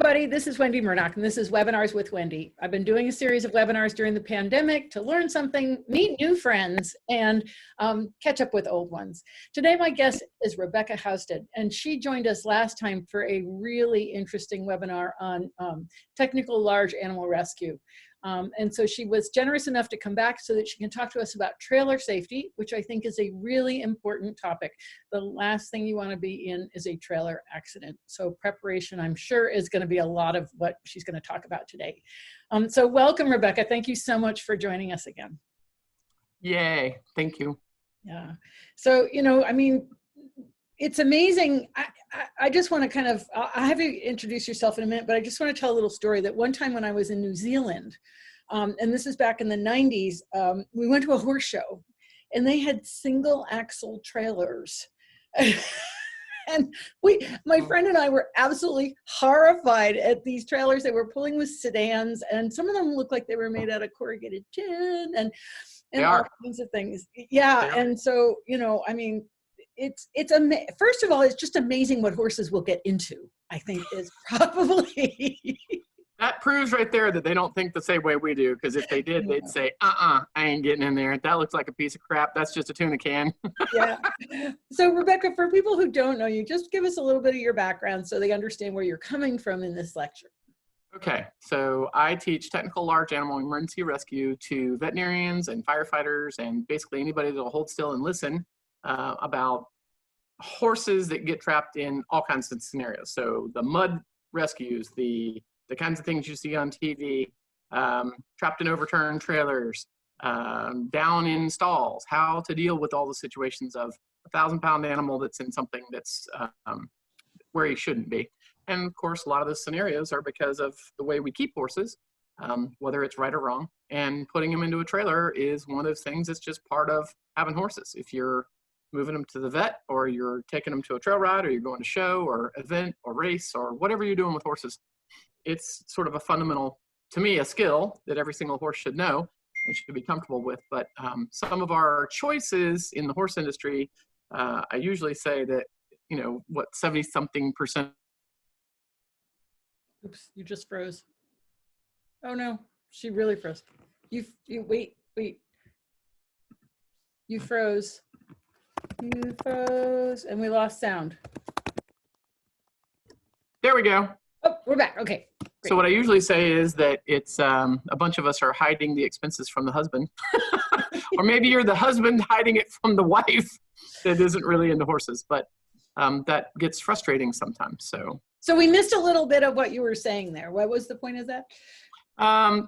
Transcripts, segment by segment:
everybody. This is Wendy Murdoch, and this is Webinars with Wendy. I've been doing a series of webinars during the pandemic to learn something, meet new friends, and catch up with old ones. Today, my guest is Rebecca Husted, and she joined us last time for a really interesting webinar on technical large animal rescue. And so she was generous enough to come back so that she can talk to us about trailer safety, which I think is a really important topic. The last thing you want to be in is a trailer accident. So preparation, I'm sure, is going to be a lot of what she's going to talk about today. So welcome, Rebecca. Thank you so much for joining us again. Yay. Thank you. Yeah. So, you know, I mean, it's amazing. I just want to kind of, I'll have you introduce yourself in a minute, but I just want to tell a little story that one time when I was in New Zealand, and this is back in the 90s, we went to a horse show and they had single axle trailers. And my friend and I were absolutely horrified at these trailers. They were pulling with sedans, and some of them looked like they were made out of corrugated tin and all kinds of things. Yeah. And so, you know, I mean, first of all, it's just amazing what horses will get into, I think, is probably. That proves right there that they don't think the same way we do, because if they did, they'd say, I ain't getting in there. That looks like a piece of crap. That's just a tuna can. Yeah. So, Rebecca, for people who don't know you, just give us a little bit of your background so they understand where you're coming from in this lecture. Okay. So I teach technical large animal emergency rescue to veterinarians and firefighters and basically anybody that'll hold still and listen about horses that get trapped in all kinds of scenarios. So the mud rescues, the kinds of things you see on TV, trapped in overturned trailers, down in stalls, how to deal with all the situations of a 1,000-pound animal that's in something that's where he shouldn't be. And of course, a lot of those scenarios are because of the way we keep horses, whether it's right or wrong. And putting them into a trailer is one of those things that's just part of having horses. If you're moving them to the vet, or you're taking them to a trail ride, or you're going to show or event or race or whatever you're doing with horses, it's sort of a fundamental, to me, a skill that every single horse should know and should be comfortable with. But some of our choices in the horse industry, I usually say that, you know, what 70-something%. Oops, you just froze. Oh no, she really froze. You wait. You froze. You froze, and we lost sound. There we go. Oh, we're back. Okay. Great. So what I usually say is that it's a bunch of us are hiding the expenses from the husband. Or maybe you're the husband hiding it from the wife that isn't really into horses. But that gets frustrating sometimes. So we missed a little bit of what you were saying there. What was the point of that?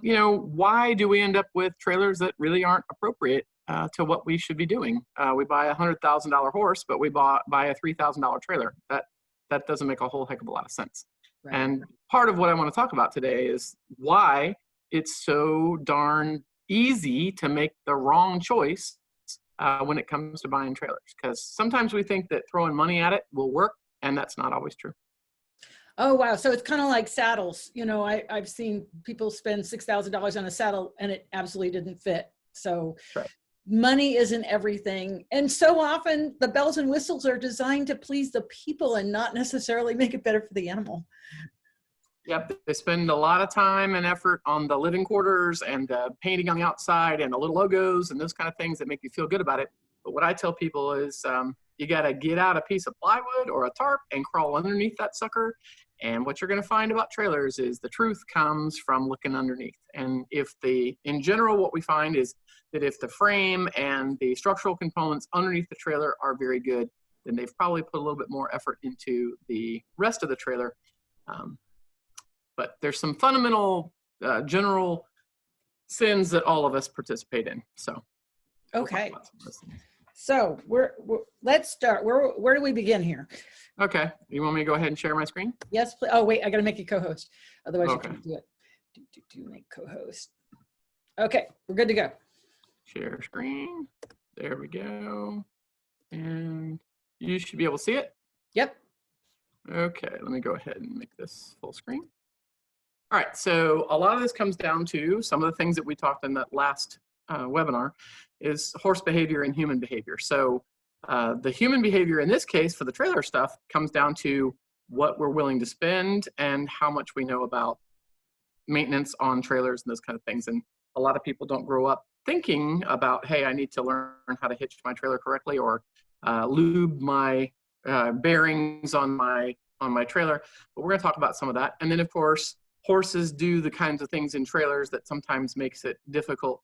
You know, why do we end up with trailers that really aren't appropriate to what we should be doing? We buy a $100,000 horse, but we buy a $3,000 trailer. That doesn't make a whole heck of a lot of sense. Right. And part of what I want to talk about today is why it's so darn easy to make the wrong choice when it comes to buying trailers. Because sometimes we think that throwing money at it will work, and that's not always true. Oh, wow. So it's kind of like saddles. You know, I've seen people spend $6,000 on a saddle and it absolutely didn't fit. So right. Money isn't everything. And so often the bells and whistles are designed to please the people and not necessarily make it better for the animal. Yep, they spend a lot of time and effort on the living quarters and the painting on the outside and the little logos and those kind of things that make you feel good about it. But what I tell people is you got to get out a piece of plywood or a tarp and crawl underneath that sucker. And what you're going to find about trailers is the truth comes from looking underneath. And in general, what we find is that if the frame and the structural components underneath the trailer are very good, then they've probably put a little bit more effort into the rest of the trailer. But there's some fundamental general sins that all of us participate in. So, okay. So let's start. Where do we begin here? Okay. You want me to go ahead and share my screen? Yes, please. Oh, wait, I got to make you co-host. Otherwise, okay. You can't do it. Do make co-host. Okay, we're good to go. Share screen. There we go. And you should be able to see it. Yep. Okay, let me go ahead and make this full screen. All right, so a lot of this comes down to some of the things that we talked in that last webinar is horse behavior and human behavior. So the human behavior in this case for the trailer stuff comes down to what we're willing to spend, and how much we know about maintenance on trailers and those kind of things. And a lot of people don't grow up thinking about, hey, I need to learn how to hitch my trailer correctly, or lube my bearings on my trailer. But we're going to talk about some of that. And then, of course, horses do the kinds of things in trailers that sometimes makes it difficult.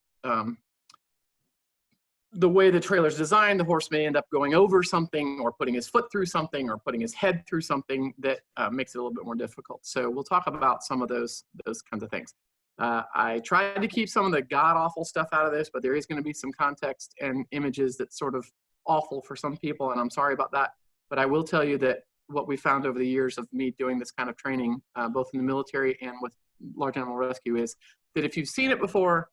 The way the trailer is designed, the horse may end up going over something, or putting his foot through something, or putting his head through something that makes it a little bit more difficult. So we'll talk about some of those kinds of things. I tried to keep some of the god-awful stuff out of this, but there is going to be some context and images that's sort of awful for some people, and I'm sorry about that. But I will tell you that what we found over the years of me doing this kind of training, both in the military and with large animal rescue, is that if you've seen it before,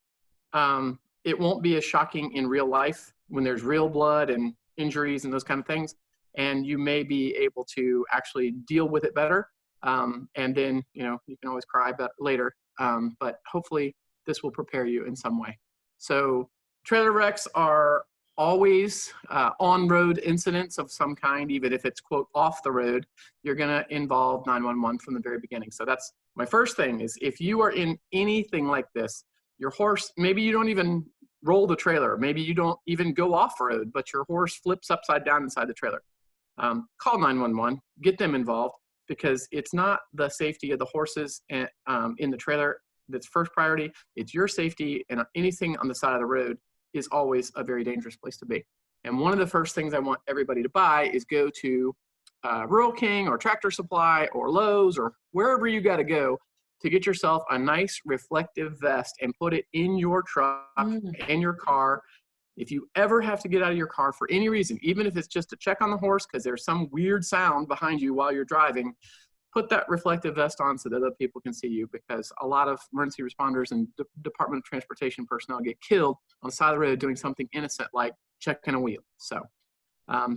it won't be as shocking in real life when there's real blood and injuries and those kind of things. And you may be able to actually deal with it better. And then, you know, you can always cry about it later. But hopefully this will prepare you in some way. So trailer wrecks are always on-road incidents of some kind. Even if it's, quote, off the road, you're going to involve 911 from the very beginning. So that's my first thing, is if you are in anything like this, your horse, maybe you don't even roll the trailer, maybe you don't even go off-road, but your horse flips upside down inside the trailer. Call 911, get them involved, because it's not the safety of the horses in the trailer that's first priority. It's your safety, and anything on the side of the road is always a very dangerous place to be. And one of the first things I want everybody to buy is go to Rural King or Tractor Supply or Lowe's or wherever you got to go to get yourself a nice reflective vest and put it in your truck and your car. If you ever have to get out of your car for any reason, even if it's just to check on the horse because there's some weird sound behind you while you're driving, put that reflective vest on so that other people can see you, because a lot of emergency responders and Department of Transportation personnel get killed on the side of the road doing something innocent like checking a wheel. So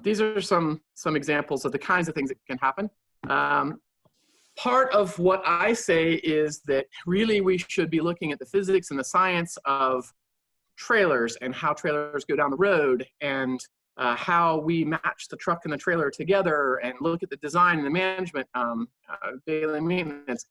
these are some examples of the kinds of things that can happen. Part of what I say is that really we should be looking at the physics and the science of trailers and how trailers go down the road, and how we match the truck and the trailer together, and look at the design and the management, daily maintenance.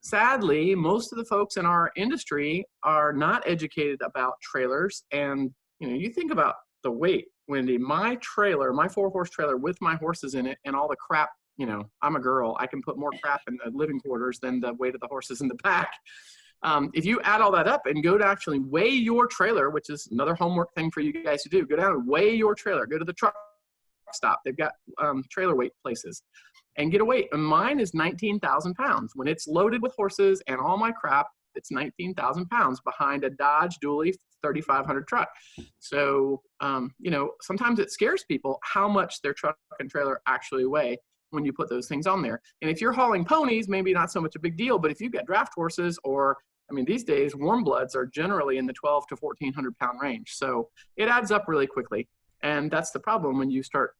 Sadly, most of the folks in our industry are not educated about trailers. And you know, you think about the weight, Wendy, my trailer, my 4-horse trailer with my horses in it and all the crap. You know, I'm a girl, I can put more crap in the living quarters than the weight of the horses in the back. If you add all that up and go to actually weigh your trailer, which is another homework thing for you guys to do, go down and weigh your trailer, go to the truck stop. They've got trailer weight places, and get a weight. And mine is 19,000 pounds. When it's loaded with horses and all my crap, it's 19,000 pounds behind a Dodge Dually 3,500 truck. So, you know, sometimes it scares people how much their truck and trailer actually weigh when you put those things on there. And if you're hauling ponies, maybe not so much a big deal, but if you've got draft horses, or, I mean, these days, warm bloods are generally in the 12 to 1,400 pound range. So it adds up really quickly. And that's the problem when you start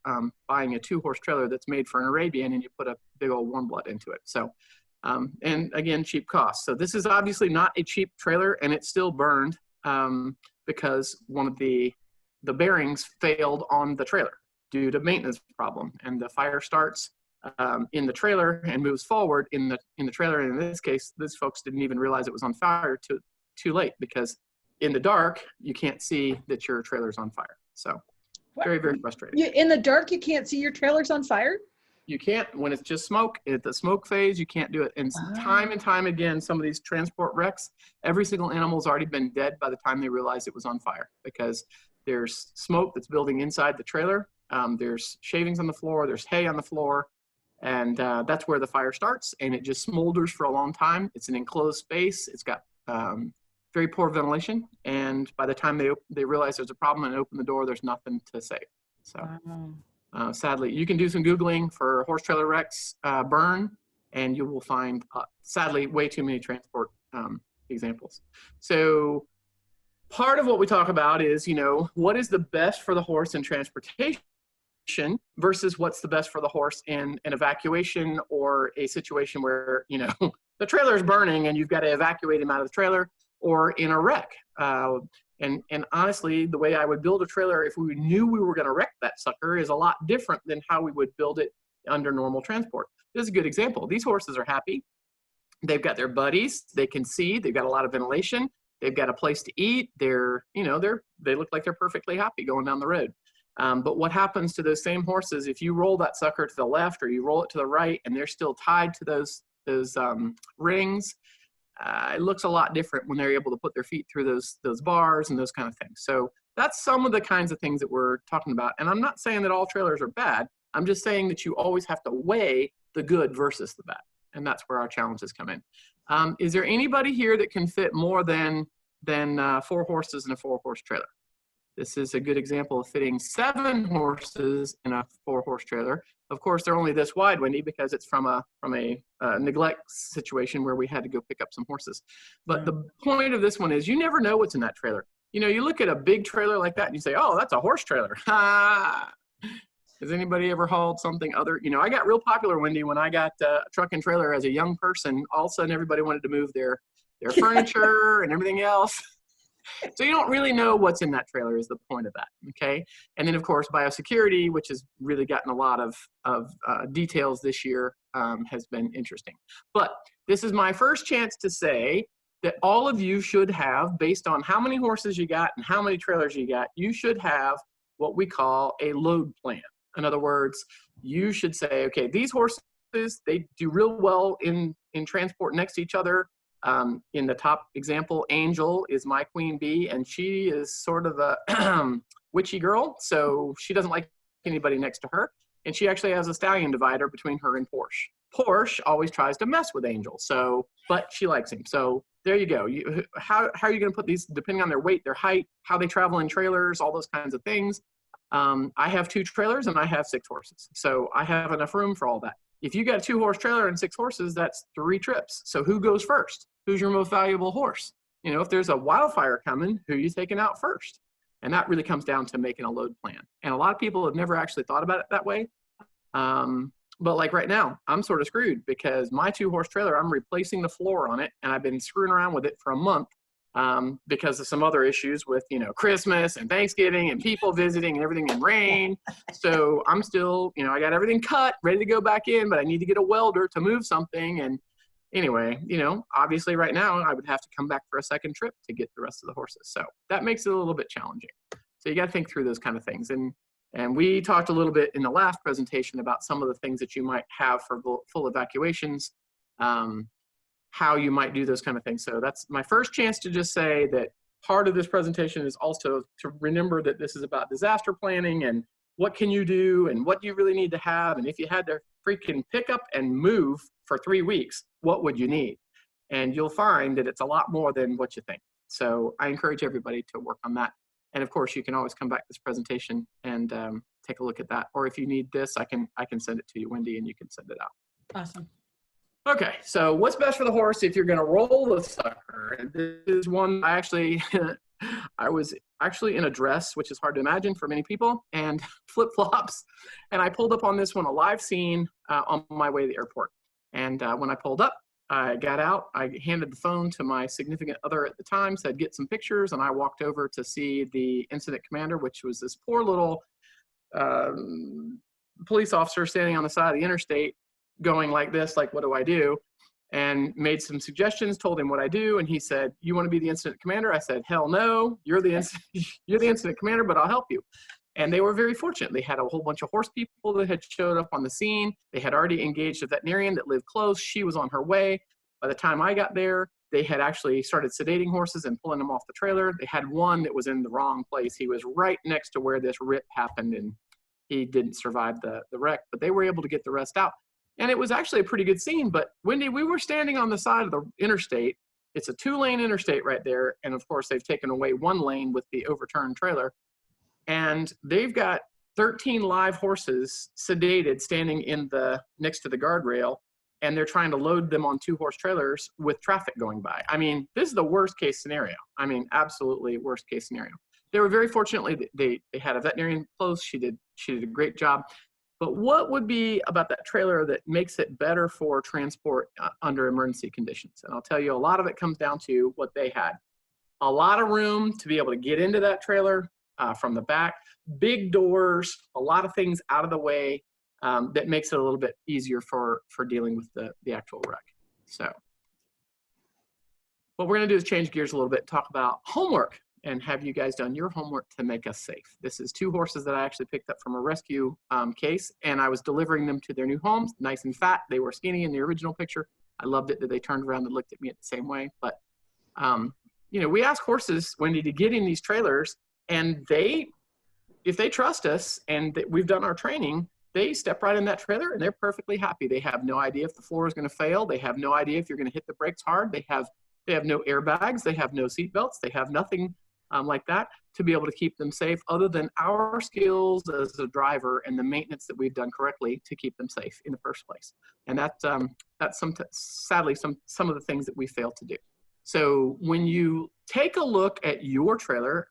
buying a 2-horse trailer that's made for an Arabian and you put a big old warm blood into it. So, and again, cheap costs. So this is obviously not a cheap trailer, and it's still burned because one of the bearings failed on the trailer due to maintenance problem. And the fire starts in the trailer and moves forward in the trailer. And in this case, these folks didn't even realize it was on fire too late, because in the dark, you can't see that your trailer's on fire. So very, very frustrating. In the dark, you can't see your trailer's on fire? You can't, when it's just smoke, at the smoke phase, you can't do it. And time and time again, some of these transport wrecks, every single animal's already been dead by the time they realized it was on fire, because there's smoke that's building inside the trailer. There's shavings on the floor, there's hay on the floor, and that's where the fire starts, and it just smolders for a long time. It's an enclosed space. It's got very poor ventilation, and by the time they realize there's a problem and open the door, there's nothing to save. So sadly, you can do some Googling for horse trailer wrecks burn, and you will find, sadly, way too many transport examples. So part of what we talk about is, you know, what is the best for the horse in transportation versus what's the best for the horse in an evacuation or a situation where, you know, the trailer is burning and you've got to evacuate him out of the trailer, or in a wreck. And honestly, the way I would build a trailer if we knew we were going to wreck that sucker is a lot different than how we would build it under normal transport. This is a good example. These horses are happy. They've got their buddies. They can see. They've got a lot of ventilation. They've got a place to eat. They look like they're perfectly happy going down the road. But what happens to those same horses if you roll that sucker to the left or you roll it to the right and they're still tied to those rings? It looks a lot different when they're able to put their feet through those bars and those kind of things. So that's some of the kinds of things that we're talking about. And I'm not saying that all trailers are bad. I'm just saying that you always have to weigh the good versus the bad. And that's where our challenges come in. Is there anybody here that can fit more than 4 horses in a 4-horse trailer? This is a good example of fitting 7 horses in a 4-horse trailer. Of course, they're only this wide, Wendy, because it's from a neglect situation where we had to go pick up some horses. But the point of this one is you never know what's in that trailer. You look at a big trailer like that and you say, oh, that's a horse trailer. Has anybody ever hauled something other? I got real popular, Wendy, when I got a truck and trailer as a young person. All of a sudden, everybody wanted to move their furniture and everything else. So you don't really know what's in that trailer is the point of that, okay? And then, of course, biosecurity, which has really gotten a lot of details this year, has been interesting. But this is my first chance to say that all of you should have, based on how many horses you got and how many trailers you got, you should have what we call a load plan. In other words, you should say, okay, these horses, they do real well in transport next to each other. In the top example, Angel is my queen bee, and she is sort of a witchy girl, so she doesn't like anybody next to her. And she actually has a stallion divider between her and Porsche. Porsche always tries to mess with Angel, but she likes him. So there you go. How are you going to put these, depending on their weight, their height, how they travel in trailers, all those kinds of things. I have 2 trailers and I have 6 horses. So I have enough room for all that. If you got a 2-horse trailer and 6 horses, that's 3 trips. So who goes first? Who's your most valuable horse? If there's a wildfire coming, who are you taking out first? And that really comes down to making a load plan. And a lot of people have never actually thought about it that way. But like right now, I'm sort of screwed because my 2-horse trailer, I'm replacing the floor on it. And I've been screwing around with it for a month because of some other issues with, Christmas and Thanksgiving and people visiting and everything and rain. So I'm still, I got everything cut, ready to go back in, but I need to get a welder to move something. And anyway, obviously right now I would have to come back for a second trip to get the rest of the horses. So that makes it a little bit challenging. So you got to think through those kind of things. And we talked a little bit in the last presentation about some of the things that you might have for full evacuations, how you might do those kind of things. So that's my first chance to just say that part of this presentation is also to remember that this is about disaster planning and what can you do and what do you really need to have. And if you had to freaking pick up and move for 3 weeks, what would you need? And you'll find that it's a lot more than what you think. So I encourage everybody to work on that. And of course, you can always come back to this presentation and take a look at that. Or if you need this, I can send it to you, Wendy, and you can send it out. Awesome. Okay, so what's best for the horse if you're going to roll the sucker? And this is one I was actually in a dress, which is hard to imagine for many people, and flip-flops. And I pulled up on this one, a live scene on my way to the airport. And when I pulled up, I got out, I handed the phone to my significant other at the time, said, get some pictures. And I walked over to see the incident commander, which was this poor little police officer standing on the side of the interstate going like this, like, what do I do? And made some suggestions, told him what I do. And he said, you want to be the incident commander? I said, hell no, you're the incident commander, but I'll help you. And they were very fortunate. They had a whole bunch of horse people that had showed up on the scene. They had already engaged a veterinarian that lived close. She was on her way. By the time I got there, they had actually started sedating horses and pulling them off the trailer. They had one that was in the wrong place. He was right next to where this rip happened, and he didn't survive the wreck, but they were able to get the rest out. And it was actually a pretty good scene. But Wendy, we were standing on the side of the interstate. It's a 2-lane interstate right there. And of course, they've taken away 1 lane with the overturned trailer. And they've got 13 live horses sedated standing next to the guardrail. And they're trying to load them on 2-horse trailers with traffic going by. I mean, this is the worst case scenario. I mean, absolutely worst case scenario. They were very fortunately, they had a veterinarian close. She did a great job. But what would be about that trailer that makes it better for transport under emergency conditions? And I'll tell you, a lot of it comes down to what they had. A lot of room to be able to get into that trailer from the back, big doors, a lot of things out of the way. that makes it a little bit easier for dealing with the actual wreck. So what we're going to do is change gears a little bit and talk about homework. And have you guys done your homework to make us safe? This is 2 horses that I actually picked up from a rescue case, and I was delivering them to their new homes, nice and fat. They were skinny in the original picture. I loved it that they turned around and looked at me the same way. But, you know, we ask horses, Wendy, to get in these trailers, and if they trust us and we've done our training, they step right in that trailer and they're perfectly happy. They have no idea if the floor is going to fail. They have no idea if you're going to hit the brakes hard. They have no airbags. They have no seat belts. They have nothing like that to be able to keep them safe, other than our skills as a driver and the maintenance that we've done correctly to keep them safe in the first place. And that's sadly some of the things that we fail to do. So when you take a look at your trailer,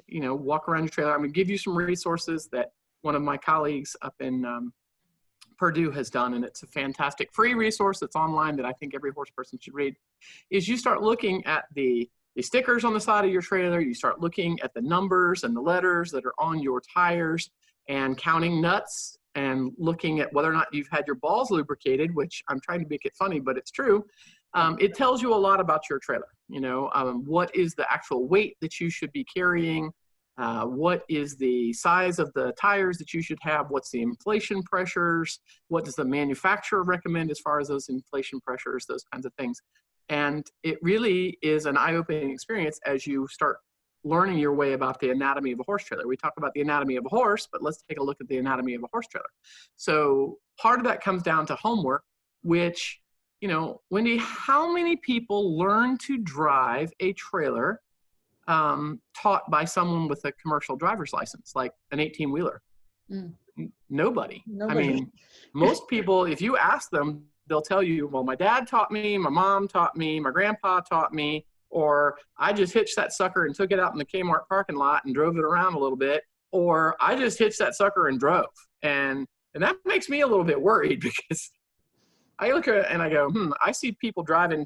you know, walk around your trailer. I'm going to give you some resources that one of my colleagues up in Purdue has done, and it's a fantastic free resource that's online that I think every horse person should read. Is you start looking at the stickers on the side of your trailer, you start looking at the numbers and the letters that are on your tires, and counting nuts, and looking at whether or not you've had your balls lubricated, which I'm trying to make it funny, but it's true. It tells you a lot about your trailer. You know, what is the actual weight that you should be carrying? What is the size of the tires that you should have? What's the inflation pressures? What does the manufacturer recommend as far as those inflation pressures, those kinds of things? And it really is an eye-opening experience as you start learning your way about the anatomy of a horse trailer. We talk about the anatomy of a horse, but let's take a look at the anatomy of a horse trailer. So part of that comes down to homework, which, you know, Wendy, how many people learn to drive a trailer taught by someone with a commercial driver's license, like an 18-wheeler? Nobody. I mean, most people, if you ask them, they'll tell you, well, my dad taught me, my mom taught me, my grandpa taught me, or I just hitched that sucker and took it out in the Kmart parking lot and drove it around a little bit, or I just hitched that sucker and drove. And that makes me a little bit worried, because I look at it and I go, I see people driving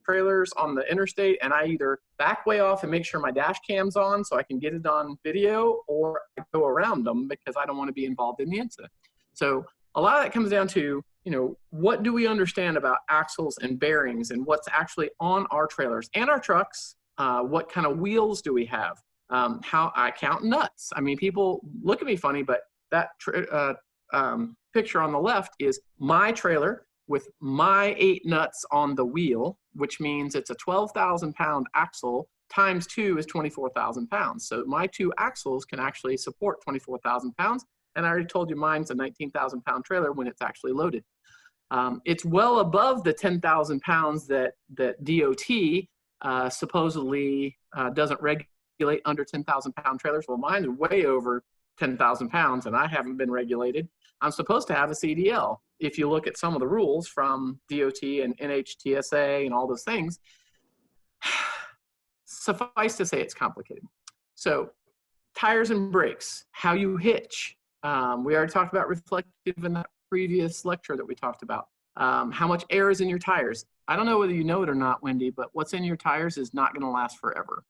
trailers on the interstate, and I either back way off and make sure my dash cam's on so I can get it on video, or I go around them because I don't want to be involved in the incident. So a lot of that comes down to, you know, what do we understand about axles and bearings and what's actually on our trailers and our trucks? What kind of wheels do we have? How I count nuts. I mean, people look at me funny, but that picture on the left is my trailer with my 8 nuts on the wheel, which means it's a 12,000-pound axle times 2 is 24,000 pounds. So my 2 axles can actually support 24,000 pounds. And I already told you mine's a 19,000-pound trailer when it's actually loaded. It's well above the 10,000 pounds that DOT supposedly doesn't regulate under 10,000-pound trailers. Well, mine's way over 10,000 pounds, and I haven't been regulated. I'm supposed to have a CDL. If you look at some of the rules from DOT and NHTSA and all those things, suffice to say it's complicated. So tires and brakes, how you hitch. We already talked about reflective in that previous lecture that we talked about. How much air is in your tires. I don't know whether you know it or not, Wendy, but what's in your tires is not going to last forever.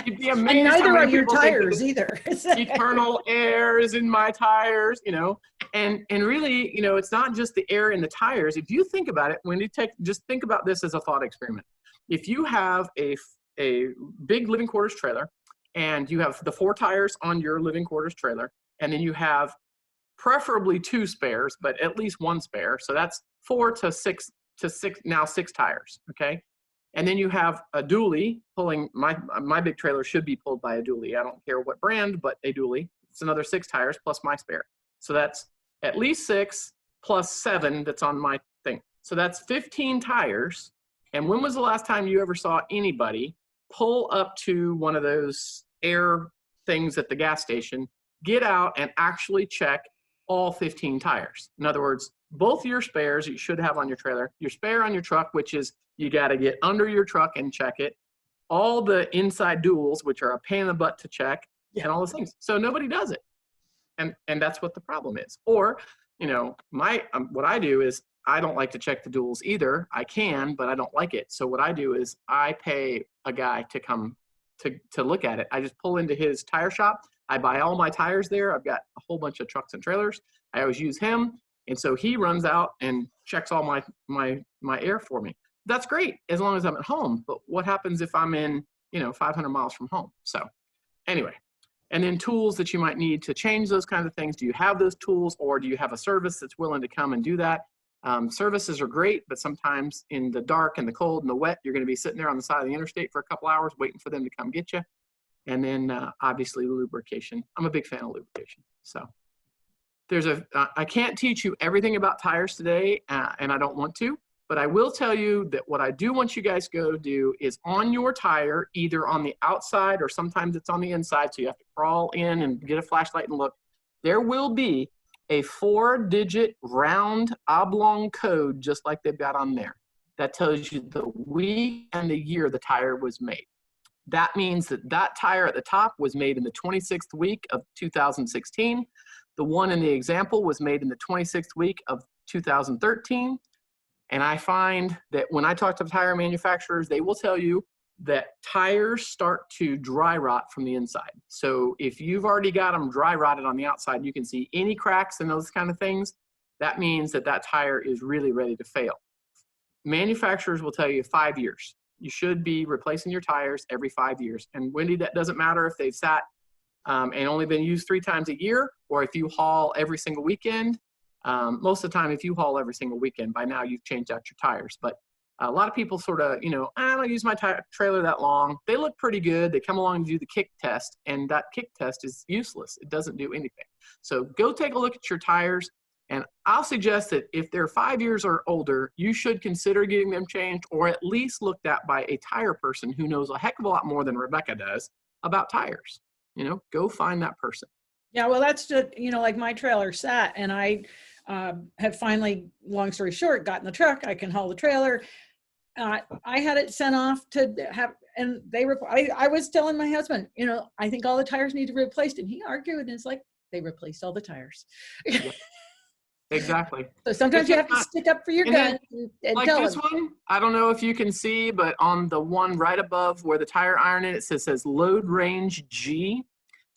You'd be amazed. And neither are your tires either. Eternal air is in my tires, you know, and really, you know, it's not just the air in the tires. If you think about it, when you just think about this as a thought experiment. If you have a big living quarters trailer, and you have the 4 tires on your living quarters trailer, and then you have preferably 2 spares, but at least 1 spare. So that's 4 to 6, now 6 tires, okay? And then you have a dually pulling, my big trailer should be pulled by a dually. I don't care what brand, but a dually. It's another 6 tires plus my spare. So that's at least 6 plus 7 that's on my thing. So that's 15 tires. And when was the last time you ever saw anybody pull up to one of those air things at the gas station, get out and actually check all 15 tires? In other words, both your spares you should have on your trailer, your spare on your truck, which is you got to get under your truck and check it, all the inside duals, which are a pain in the butt to check, and all those things. So nobody does it. And that's what the problem is. Or, you know, what I do is I don't like to check the duals either. I can, but I don't like it. So what I do is I pay a guy to come to look at it. I just pull into his tire shop. I buy all my tires there. I've got a whole bunch of trucks and trailers. I always use him. And so he runs out and checks all my air for me. That's great as long as I'm at home. But what happens if I'm in, 500 miles from home? So anyway, and then tools that you might need to change those kinds of things. Do you have those tools, or do you have a service that's willing to come and do that? Services are great, but sometimes in the dark and the cold and the wet, you're going to be sitting there on the side of the interstate for a couple hours waiting for them to come get you. And then obviously lubrication. I'm a big fan of lubrication. So I can't teach you everything about tires today, and I don't want to, but I will tell you that what I do want you guys to go do is on your tire, either on the outside or sometimes it's on the inside, so you have to crawl in and get a flashlight and look. There will be a 4-digit round oblong code just like they've got on there that tells you the week and the year the tire was made. That means that tire at the top was made in the 26th week of 2016. The one in the example was made in the 26th week of 2013. And I find that when I talk to tire manufacturers, they will tell you that tires start to dry rot from the inside. So if you've already got them dry rotted on the outside, you can see any cracks and those kind of things, that means that tire is really ready to fail. Manufacturers will tell you 5 years. You should be replacing your tires every 5 years. And Wendy, that doesn't matter if they've sat and only been used 3 times a year, or if you haul every single weekend. Most of the time, if you haul every single weekend, by now you've changed out your tires. But a lot of people sort of, I don't use my trailer that long. They look pretty good. They come along and do the kick test, and that kick test is useless. It doesn't do anything. So go take a look at your tires. And I'll suggest that if they're 5 years or older, you should consider getting them changed, or at least looked at by a tire person who knows a heck of a lot more than Rebecca does about tires. Go find that person. Yeah, well, that's just, like my trailer sat, and I have finally, long story short, got in the truck. I can haul the trailer. I had it sent off to have, and I was telling my husband, I think all the tires need to be replaced. And he argued, and it's like, they replaced all the tires. Yeah. Exactly. So sometimes you have to stick up for your gun and like tell this them. one, I don't know if you can see, but on the one right above where the tire iron is, it says load range G.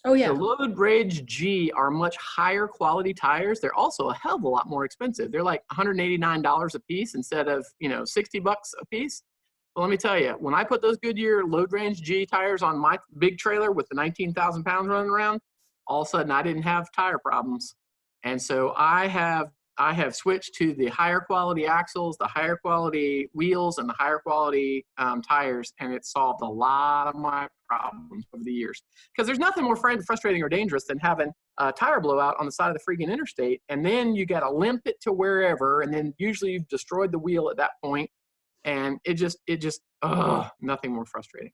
Oh yeah. The load range G are much higher quality tires. They're also a hell of a lot more expensive. They're like $189 a piece instead of, $60 a piece. Well, let me tell you, when I put those Goodyear load range G tires on my big trailer with the 19,000 pounds running around, all of a sudden I didn't have tire problems. And so I have switched to the higher quality axles, the higher quality wheels, and the higher quality tires, and it solved a lot of my problems over the years. Because there's nothing more frustrating or dangerous than having a tire blowout on the side of the freaking interstate, and then you got to limp it to wherever, and then usually you've destroyed the wheel at that point, and it just nothing more frustrating.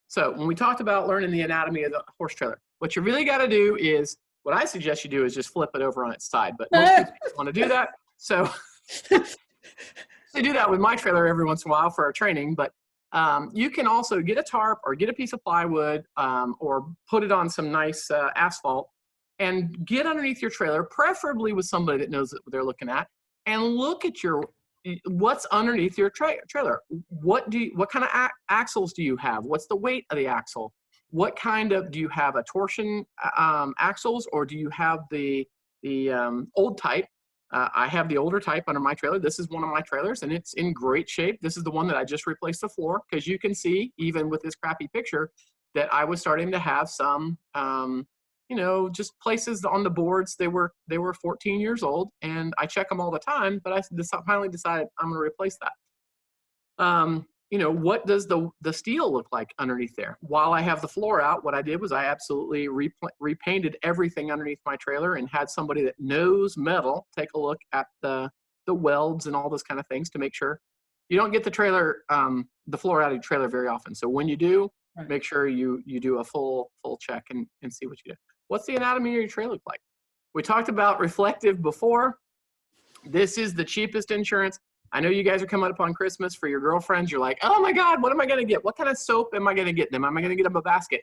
So when we talked about learning the anatomy of the horse trailer, what you really got to do is, what I suggest you do is just flip it over on its side, but most people don't want to do that. So I do that with my trailer every once in a while for our training, but you can also get a tarp or get a piece of plywood or put it on some nice asphalt and get underneath your trailer, preferably with somebody that knows what they're looking at, and look at what's underneath your trailer. What kind of axles do you have? What's the weight of the axle? What kind of, do you have a torsion axles, or do you have the old type? I have the older type under my trailer. This is one of my trailers, and it's in great shape. This is the one that I just replaced the floor, because you can see, even with this crappy picture, that I was starting to have some, just places on the boards. They were 14 years old, and I check them all the time, but I finally decided I'm going to replace that. What does the steel look like underneath there? While I have the floor out, what I did was I absolutely repainted everything underneath my trailer and had somebody that knows metal take a look at the welds and all those kind of things to make sure you don't get the trailer, the floor out of your trailer very often. So when you do, right, make sure you do a full check and see what you do. What's the anatomy of your trailer look like? We talked about reflective before. This is the cheapest insurance. I know you guys are coming up on Christmas for your girlfriends. You're like, oh my God, what am I going to get? What kind of soap am I going to get them? Am I going to get them a basket?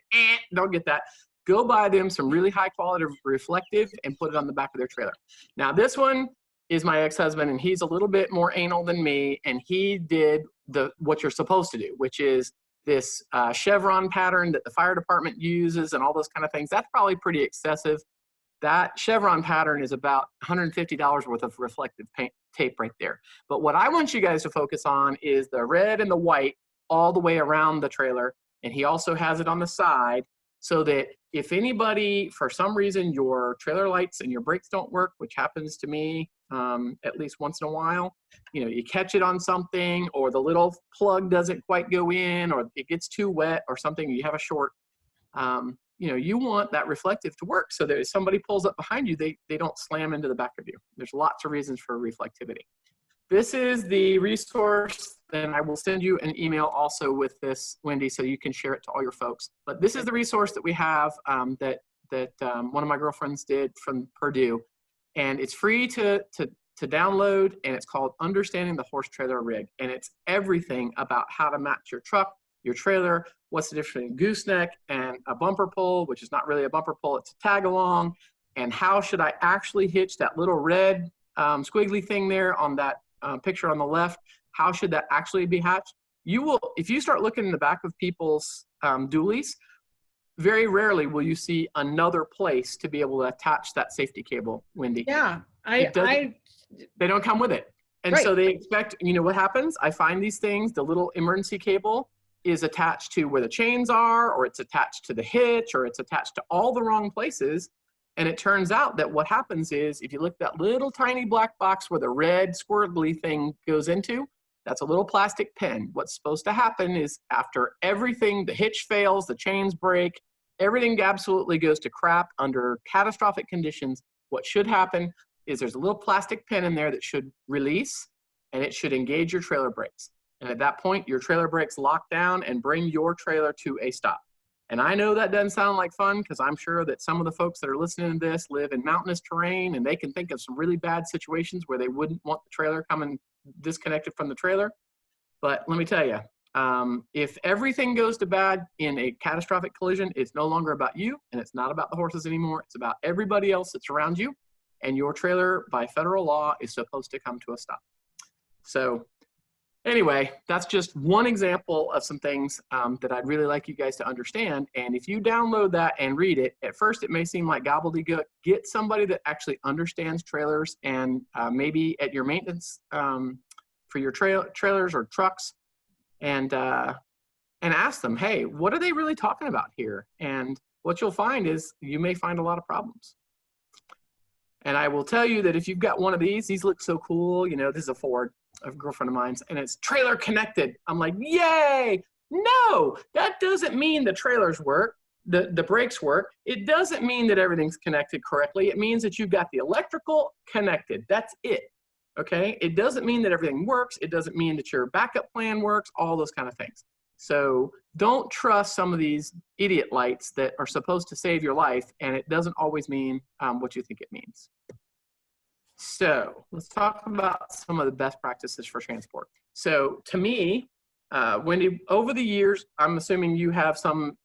Don't get that. Go buy them some really high quality reflective and put it on the back of their trailer. Now this one is my ex-husband, and he's a little bit more anal than me, and he did what you're supposed to do, which is this chevron pattern that the fire department uses and all those kind of things, that's probably pretty excessive. That chevron pattern is about $150 worth of reflective tape right there. But what I want you guys to focus on is the red and the white all the way around the trailer. And he also has it on the side, so that if anybody, for some reason, your trailer lights and your brakes don't work, which happens to me at least once in a while, you know, you catch it on something, or the little plug doesn't quite go in, or it gets too wet or something, you have a short, you know, you want that reflective to work so that if somebody pulls up behind you, they don't slam into the back of you. There's lots of reasons for reflectivity. This is the resource, and I will send you an email also with this, Wendy, so you can share it to all your folks. But this is the resource that we have that one of my girlfriends did from Purdue, and it's free to download, and it's called Understanding the Horse Trailer Rig, and it's everything about how to match your truck, your trailer, what's the difference between a gooseneck and a bumper pull, which is not really a bumper pull, it's a tag along, and how should I actually hitch that little red squiggly thing there on that picture on the left. How should that actually be hatched? You will, if you start looking in the back of people's dualies, very rarely will you see another place to be able to attach that safety cable, Wendy. Yeah, they don't come with it. And right. So they expect, you know what happens? I find these things, the little emergency cable is attached to where the chains are, or it's attached to the hitch, or it's attached to all the wrong places. And it turns out that what happens is, if you look at that little tiny black box where the red squirgly thing goes into, that's a little plastic pin. What's supposed to happen is, after everything, the hitch fails, the chains break, everything absolutely goes to crap under catastrophic conditions, what should happen is there's a little plastic pin in there that should release, and it should engage your trailer brakes. And at that point, your trailer brakes lock down and bring your trailer to a stop. And I know that doesn't sound like fun, because I'm sure that some of the folks that are listening to this live in mountainous terrain, and they can think of some really bad situations where they wouldn't want the trailer coming disconnected from the trailer. But let me tell you, if everything goes to bad in a catastrophic collision, it's no longer about you, and it's not about the horses anymore. It's about everybody else that's around you, and your trailer, by federal law, is supposed to come to a stop. So anyway, that's just one example of some things that I'd really like you guys to understand. And if you download that and read it, at first it may seem like gobbledygook. Get somebody that actually understands trailers, and maybe at your maintenance for your trailers or trucks, and ask them, hey, what are they really talking about here? And what you'll find is you may find a lot of problems. And I will tell you that if you've got one of these look so cool. You know, this is a Ford, a girlfriend of mine's, and it's trailer connected. I'm like, yay! No, that doesn't mean the trailers work, the brakes work. It doesn't mean that everything's connected correctly. It means that you've got the electrical connected. That's it, okay? It doesn't mean that everything works. It doesn't mean that your backup plan works, all those kind of things. So don't trust some of these idiot lights that are supposed to save your life, and it doesn't always mean what you think it means. So let's talk about some of the best practices for transport. So to me, Wendy, over the years, I'm assuming you have some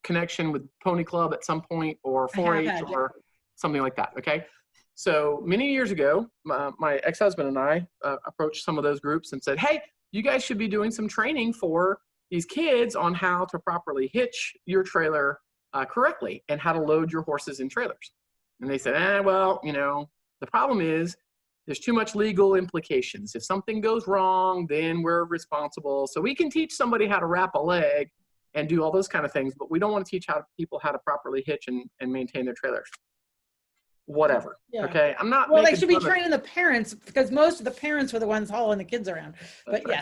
connection with Pony Club at some point, or 4-H or something like that, okay? So many years ago, my ex-husband and I approached some of those groups and said, hey, you guys should be doing some training for these kids on how to properly hitch your trailer correctly, and how to load your horses in trailers. And they said, well, you know, the problem is there's too much legal implications. If something goes wrong, then we're responsible. So we can teach somebody how to wrap a leg and do all those kind of things, but we don't want to teach people how to properly hitch and maintain their trailers. Whatever. Yeah. Okay. I'm not. Well, they should be training the parents, because most of the parents are the ones hauling the kids around. But right.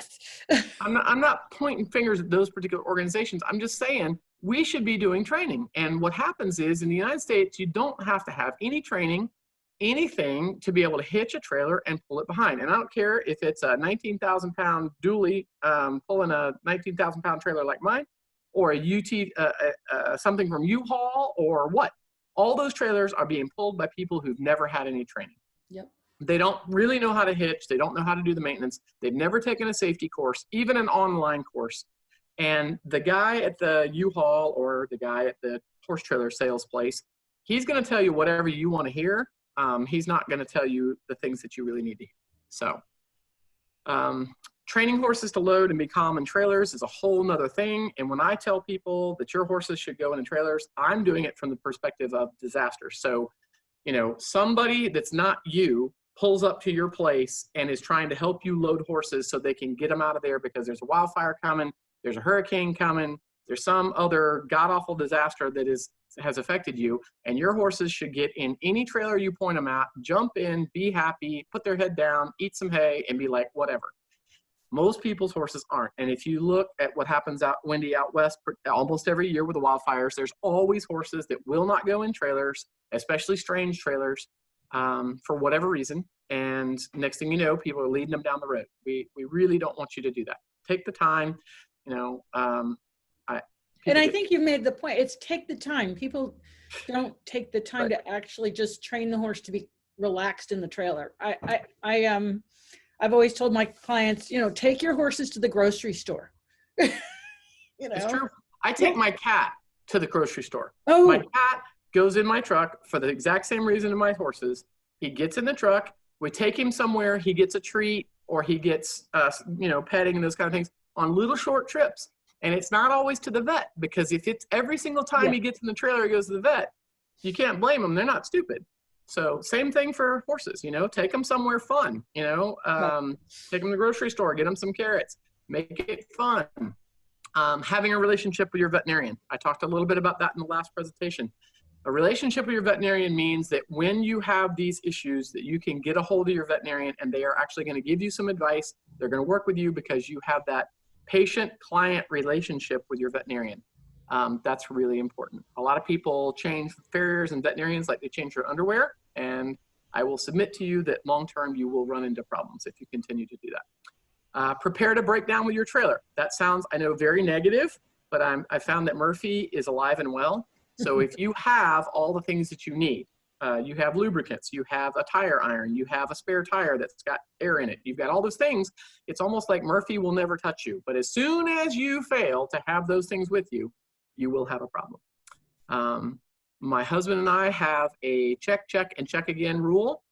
Yes. I'm not pointing fingers at those particular organizations. I'm just saying we should be doing training. And what happens is, in the United States, you don't have to have any training, anything, to be able to hitch a trailer and pull it behind. And I don't care if it's a 19,000-pound dually pulling a 19,000-pound trailer like mine, or a something from U-Haul, or what. All those trailers are being pulled by people who've never had any training. Yep. They don't really know how to hitch. They don't know how to do the maintenance. They've never taken a safety course, even an online course. And the guy at the U-Haul or the guy at the horse trailer sales place, he's going to tell you whatever you want to hear. He's not going to tell you the things that you really need to hear. So training horses to load and be calm in trailers is a whole nother thing. And when I tell people that your horses should go into trailers, I'm doing it from the perspective of disaster. So, you know, somebody that's not you pulls up to your place and is trying to help you load horses so they can get them out of there because there's a wildfire coming, there's a hurricane coming, there's some other god-awful disaster that has affected you, and your horses should get in any trailer you point them at, jump in, be happy, put their head down, eat some hay, and be like, whatever. Most people's horses aren't. And if you look at what happens out, Wendy, out west, almost every year with the wildfires, there's always horses that will not go in trailers, especially strange trailers, for whatever reason. And next thing you know, people are leading them down the road. We really don't want you to do that. Take the time, you know. And I think you made the point. It's take the time. People don't take the time to actually just train the horse to be relaxed in the trailer. I've always told my clients, you know, take your horses to the grocery store. You know, it's true. I take my cat to the grocery store. Oh. My cat goes in my truck for the exact same reason as my horses. He gets in the truck. We take him somewhere. He gets a treat or he gets, you know, petting and those kind of things on little short trips. And it's not always to the vet, because if it's every single time he gets in the trailer, he goes to the vet, you can't blame them. They're not stupid. So same thing for horses, you know, take them somewhere fun, you know, take them to the grocery store, get them some carrots, make it fun. Having a relationship with your veterinarian. I talked a little bit about that in the last presentation. A relationship with your veterinarian means that when you have these issues that you can get a hold of your veterinarian and they are actually going to give you some advice. They're going to work with you because you have that patient-client relationship with your veterinarian. That's really important. A lot of people change farriers and veterinarians like they change their underwear, and I will submit to you that long-term you will run into problems if you continue to do that. Prepare to break down with your trailer. That sounds, I know, very negative, but I found that Murphy is alive and well. So if you have all the things that you need, you have lubricants, you have a tire iron, you have a spare tire that's got air in it, you've got all those things, it's almost like Murphy will never touch you. But as soon as you fail to have those things with you, you will have a problem. My husband and I have a check, check, and check again rule.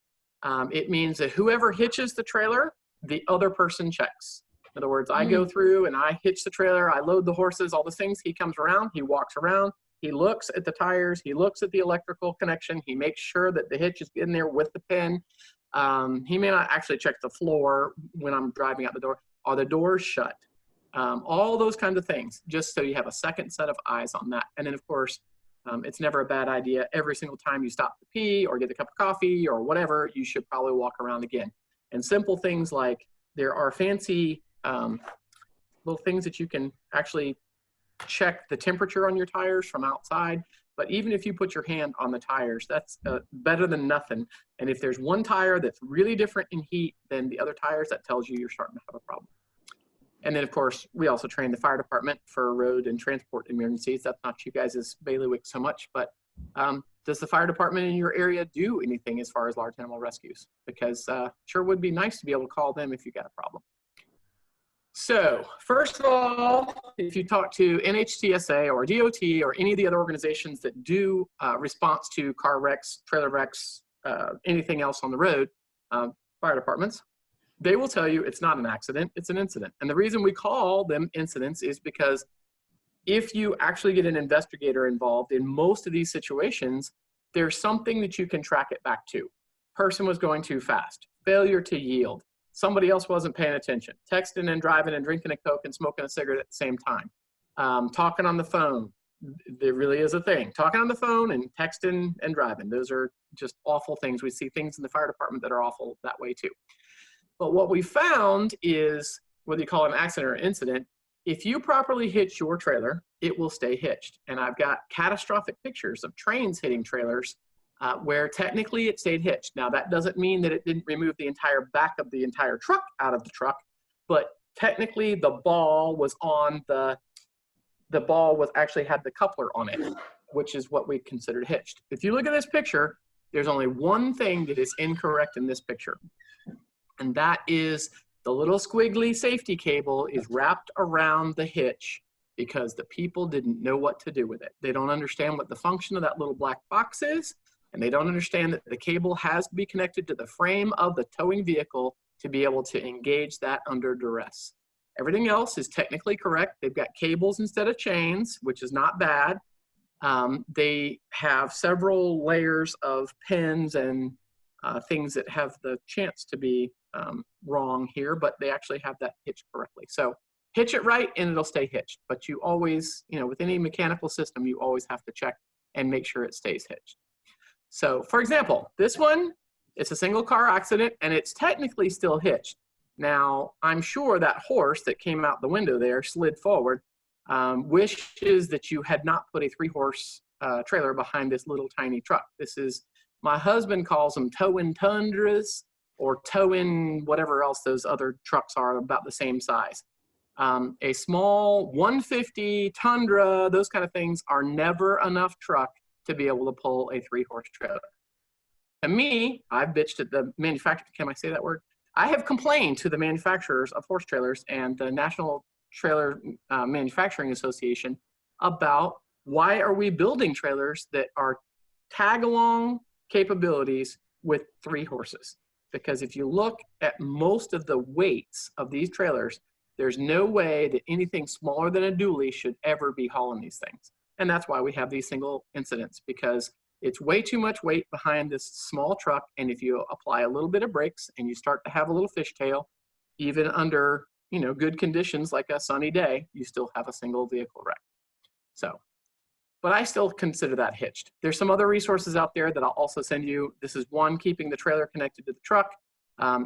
It means that whoever hitches the trailer, the other person checks. In other words, I go through and I hitch the trailer, I load the horses, all those things, he comes around, he walks around, he looks at the tires, he looks at the electrical connection, he makes sure that the hitch is in there with the pin. He may not actually check the floor when I'm driving out the door. Are the doors shut? All those kinds of things, just so you have a second set of eyes on that. And then of course, it's never a bad idea. Every single time you stop to pee or get a cup of coffee or whatever, you should probably walk around again. And simple things like there are fancy little things that you can actually check the temperature on your tires from outside. But even if you put your hand on the tires, that's better than nothing. And if there's one tire that's really different in heat than the other tires, that tells you you're starting to have a problem. And then, of course, we also train the fire department for road and transport emergencies. That's not you guys' bailiwick so much, but does the fire department in your area do anything as far as large animal rescues? Because sure would be nice to be able to call them if you got a problem. So first of all, if you talk to NHTSA or DOT or any of the other organizations that do response to car wrecks, trailer wrecks, anything else on the road, fire departments, they will tell you it's not an accident, it's an incident. And the reason we call them incidents is because if you actually get an investigator involved in most of these situations, there's something that you can track it back to. Person was going too fast, failure to yield, somebody else wasn't paying attention, texting and driving and drinking a Coke and smoking a cigarette at the same time, talking on the phone. There really is a thing. Talking on the phone and texting and driving. Those are just awful things. We see things in the fire department that are awful that way too. But what we found is, whether you call it an accident or incident, if you properly hitch your trailer, it will stay hitched. And I've got catastrophic pictures of trains hitting trailers where technically it stayed hitched. Now that doesn't mean that it didn't remove the entire back of the entire truck out of the truck, but technically the ball was on the ball was actually had the coupler on it, which is what we considered hitched. If you look at this picture, there's only one thing that is incorrect in this picture. And that is the little squiggly safety cable is wrapped around the hitch because the people didn't know what to do with it. They don't understand what the function of that little black box is, and they don't understand that the cable has to be connected to the frame of the towing vehicle to be able to engage that under duress. Everything else is technically correct. They've got cables instead of chains, which is not bad. They have several layers of pins and things that have the chance to be wrong here, but they actually have that hitched correctly. So hitch it right and it'll stay hitched. But you always, you know, with any mechanical system, you always have to check and make sure it stays hitched. So for example, this one, it's a single car accident and it's technically still hitched. Now, I'm sure that horse that came out the window there slid forward, wishes that you had not put a 3-horse trailer behind this little tiny truck. This is, my husband calls them tow-in Tundras or tow-in whatever else those other trucks are about the same size. A small 150 Tundra, those kind of things are never enough truck to be able to pull a 3-horse trailer. And me, I've bitched at the manufacturer, can I say that word? I have complained to the manufacturers of horse trailers and the National Trailer Manufacturing Association about why are we building trailers that are tag-along capabilities with 3 horses? Because if you look at most of the weights of these trailers, there's no way that anything smaller than a dually should ever be hauling these things. And that's why we have these single incidents, because it's way too much weight behind this small truck. And if you apply a little bit of brakes and you start to have a little fishtail, even under, you know, good conditions like a sunny day, you still have a single vehicle wreck. So, but I still consider that hitched. There's some other resources out there that I'll also send you. This is one, keeping the trailer connected to the truck.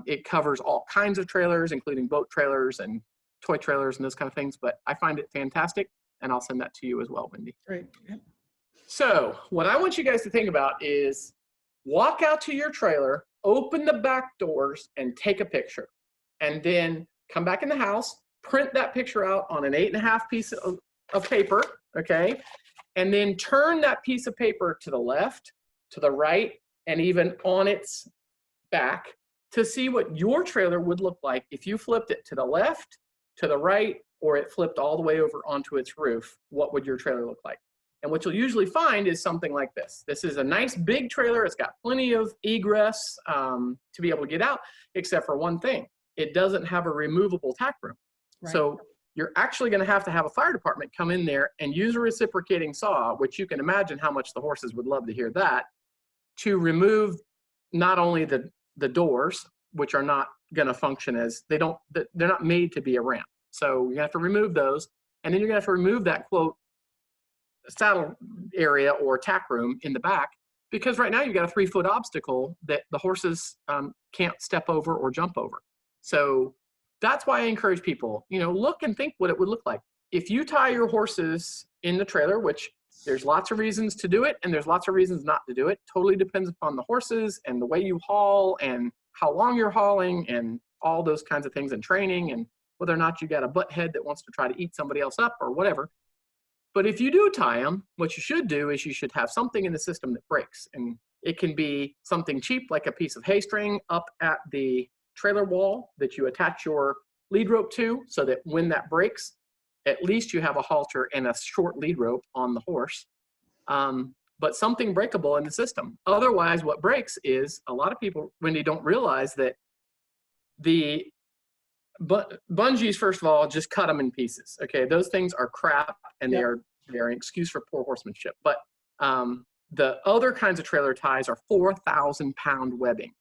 It covers all kinds of trailers, including boat trailers and toy trailers and those kind of things, but I find it fantastic, and I'll send that to you as well, Wendy. Great. Yep. So what I want you guys to think about is walk out to your trailer, open the back doors, and take a picture. And then come back in the house, print that picture out on an 8.5 piece of paper, okay? And then turn that piece of paper to the left, to the right, and even on its back to see what your trailer would look like if you flipped it to the left, to the right, or it flipped all the way over onto its roof. What would your trailer look like? And what you'll usually find is something like this. This is a nice big trailer. It's got plenty of egress to be able to get out, except for one thing. It doesn't have a removable tack room. Right. So you're actually going to have a fire department come in there and use a reciprocating saw, which you can imagine how much the horses would love to hear that, to remove not only the doors, which are not going to function as, they're not made to be a ramp. So you have to remove those. And then you're going to have to remove that, quote, saddle area or tack room in the back, because right now you've got a 3-foot obstacle that the horses can't step over or jump over. So that's why I encourage people, you know, look and think what it would look like. If you tie your horses in the trailer, which there's lots of reasons to do it and there's lots of reasons not to do it, totally depends upon the horses and the way you haul and how long you're hauling and all those kinds of things, and training, and whether or not you got a butt head that wants to try to eat somebody else up or whatever. But if you do tie them, what you should do is you should have something in the system that breaks. And it can be something cheap, like a piece of hay string up at the trailer wall that you attach your lead rope to, so that when that breaks, at least you have a halter and a short lead rope on the horse. But something breakable in the system. Otherwise, what breaks is, a lot of people, Wendy, don't realize that the bungees, first of all, just cut them in pieces. Okay, those things are crap, and they are an excuse for poor horsemanship. But the other kinds of trailer ties are 4,000-pound webbing.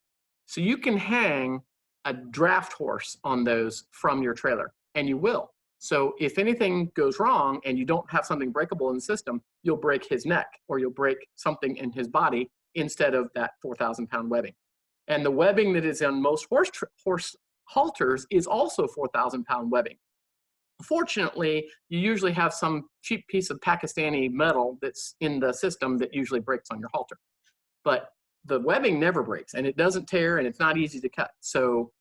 So you can hang a draft horse on those from your trailer, and you will. So if anything goes wrong and you don't have something breakable in the system, you'll break his neck, or you'll break something in his body instead of that 4,000-pound webbing. And the webbing that is on most horse halters is also 4,000-pound webbing. Fortunately, you usually have some cheap piece of Pakistani metal that's in the system that usually breaks on your halter. But the webbing never breaks, and it doesn't tear, and it's not easy to cut. So,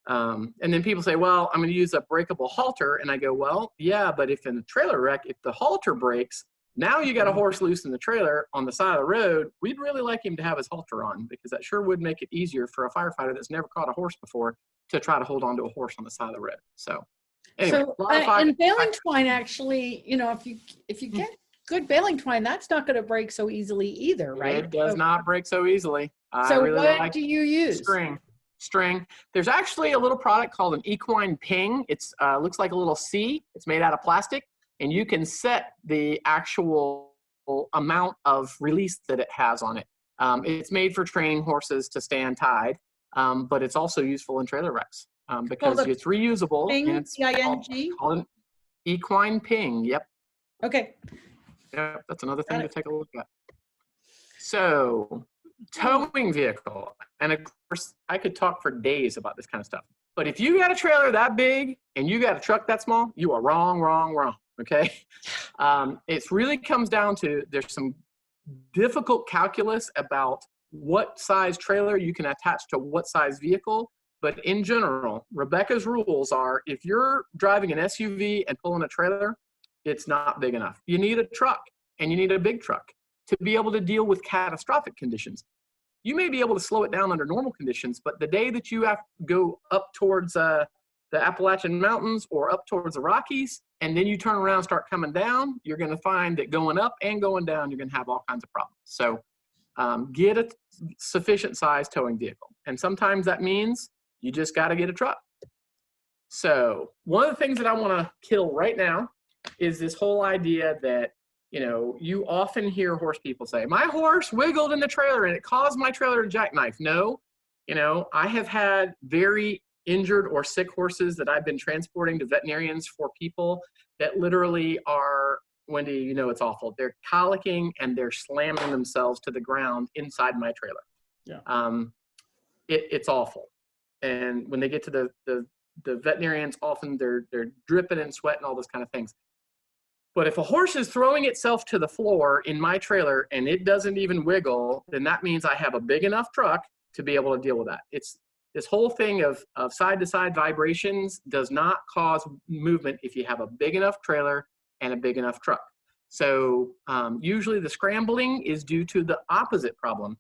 and then people say, well, I'm going to use a breakable halter. And I go, well, yeah, but if in a trailer wreck, if the halter breaks, now you got a horse loose in the trailer on the side of the road. We'd really like him to have his halter on, because that sure would make it easier for a firefighter that's never caught a horse before to try to hold on to a horse on the side of the road. So anyway, and baling twine, actually, you know, if you get good baling twine, that's not going to break so easily either, right? It does not break so easily. So really what do you use? String. string. There's actually a little product called an Equine ping. It's looks like a little C. It's made out of plastic, and you can set the actual amount of release that it has on it. It's made for training horses to stand tied, but it's also useful in trailer wrecks because it's reusable. Ping, and it's P-I-N-G? called an Equine ping. Yep. Okay. Yep, that's another thing to take a look at. So, towing vehicle, and of course, I could talk for days about this kind of stuff. But if you got a trailer that big and you got a truck that small, you are wrong, wrong, wrong. Okay. It really comes down to there's some difficult calculus about what size trailer you can attach to what size vehicle. But in general, Rebecca's rules are if you're driving an SUV and pulling a trailer, it's not big enough. You need a truck, and you need a big truck to be able to deal with catastrophic conditions. You may be able to slow it down under normal conditions, but the day that you have to go up towards the Appalachian Mountains or up towards the Rockies, and then you turn around and start coming down, you're going to find that going up and going down, you're going to have all kinds of problems. So get a sufficient size towing vehicle. And sometimes that means you just got to get a truck. So one of the things that I want to kill right now is this whole idea that, you know, you often hear horse people say, my horse wiggled in the trailer and it caused my trailer to jackknife. No, you know, I have had very injured or sick horses that I've been transporting to veterinarians for people that literally are, Wendy, you know, it's awful. They're colicking and they're slamming themselves to the ground inside my trailer. Yeah. It's awful. And when they get to the veterinarians, often they're dripping in sweat and all those kind of things. But if a horse is throwing itself to the floor in my trailer and it doesn't even wiggle, then that means I have a big enough truck to be able to deal with that. It's this whole thing of side-to-side vibrations does not cause movement if you have a big enough trailer and a big enough truck. So usually the scrambling is due to the opposite problem.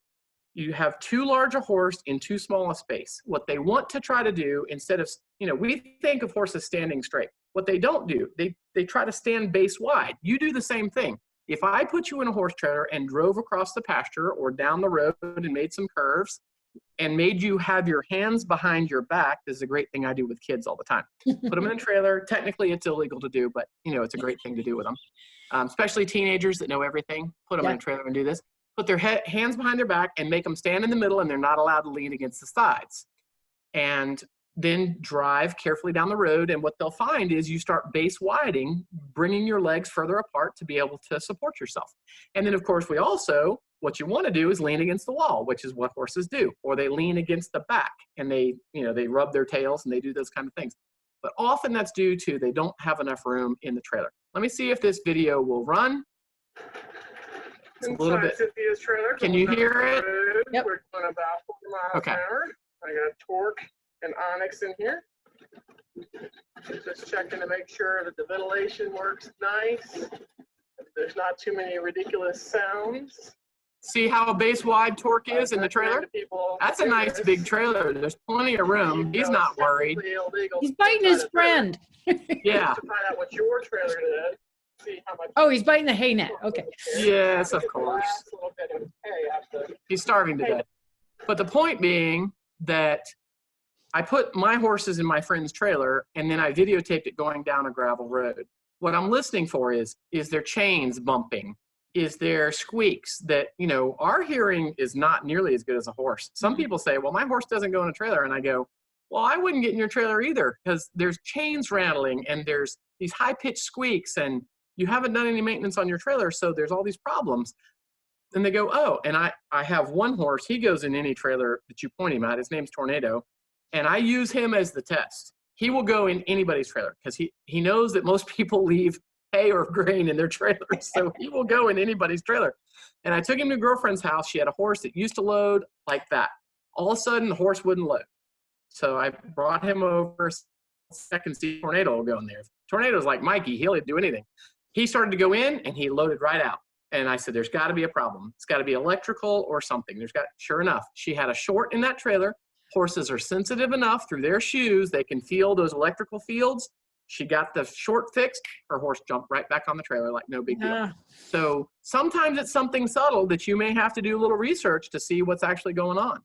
You have too large a horse in too small a space. What they want to try to do, instead of, you know, we think of horses standing straight. What they don't do, they try to stand base wide. You do the same thing. If I put you in a horse trailer and drove across the pasture or down the road and made some curves and made you have your hands behind your back, this is a great thing I do with kids all the time. Put them in a trailer. Technically, it's illegal to do, but, you know, it's a great thing to do with them. Especially teenagers that know everything. Put them in a trailer and do this. Put their hands behind their back and make them stand in the middle, and they're not allowed to lean against the sides. And then drive carefully down the road, and what they'll find is you start base widening, bringing your legs further apart to be able to support yourself. And then, of course, what you want to do is lean against the wall, which is what horses do, or they lean against the back and they rub their tails and they do those kind of things. But often that's due to they don't have enough room in the trailer. Let me see if this video will run. It's a little bit. Cynthia's trailer. Can you hear it? Yep. We're going about 4 miles an hour. I got Torque and Onyx in here. Just checking to make sure that the ventilation works nice. There's not too many ridiculous sounds. See how base wide Torque is in the trailer? That's a nice big trailer. There's plenty of room. He's not worried. He's biting his friend. Yeah. To find out what your trailer did. See how much. Oh, he's biting the hay net. Okay. Yes, of course. He's starving to death. But the point being that I put my horses in my friend's trailer and then I videotaped it going down a gravel road. What I'm listening for is there chains bumping? Is there squeaks that, you know, our hearing is not nearly as good as a horse. Some people say, well, my horse doesn't go in a trailer. And I go, well, I wouldn't get in your trailer either because there's chains rattling and there's these high-pitched squeaks and you haven't done any maintenance on your trailer, so there's all these problems. And they go, oh, and I have one horse. He goes in any trailer that you point him at. His name's Tornado. And I use him as the test. He will go in anybody's trailer because he knows that most people leave hay or grain in their trailers. So he will go in anybody's trailer. And I took him to a girlfriend's house. She had a horse that used to load like that. All of a sudden, the horse wouldn't load. So I brought him over. Second, see Tornado will go in there. Tornado's like Mikey. He'll do anything. He started to go in and he loaded right out. And I said, there's got to be a problem. It's got to be electrical or something. Sure enough, she had a short in that trailer. Horses are sensitive enough through their shoes. They can feel those electrical fields. She got the short fixed. Her horse jumped right back on the trailer like no big deal. So sometimes it's something subtle that you may have to do a little research to see what's actually going on.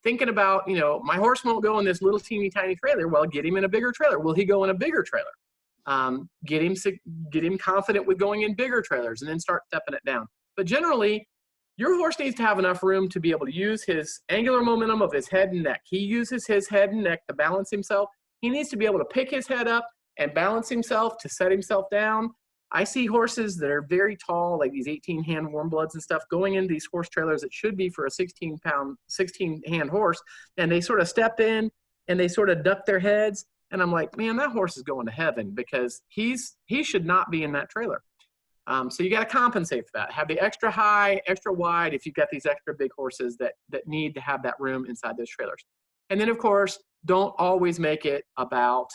Thinking about, you know, my horse won't go in this little teeny tiny trailer. Well, get him in a bigger trailer. Will he go in a bigger trailer? Get him confident with going in bigger trailers and then start stepping it down. But generally, your horse needs to have enough room to be able to use his angular momentum of his head and neck. He uses his head and neck to balance himself. He needs to be able to pick his head up and balance himself to set himself down. I see horses that are very tall, like these 18-hand warm bloods and stuff, going into these horse trailers that should be for a 16-hand horse, and they sort of step in and they sort of duck their heads. And I'm like, man, that horse is going to heaven because he should not be in that trailer. So you got to compensate for that. Have the extra high, extra wide if you've got these extra big horses that need to have that room inside those trailers. And then, of course, don't always make it about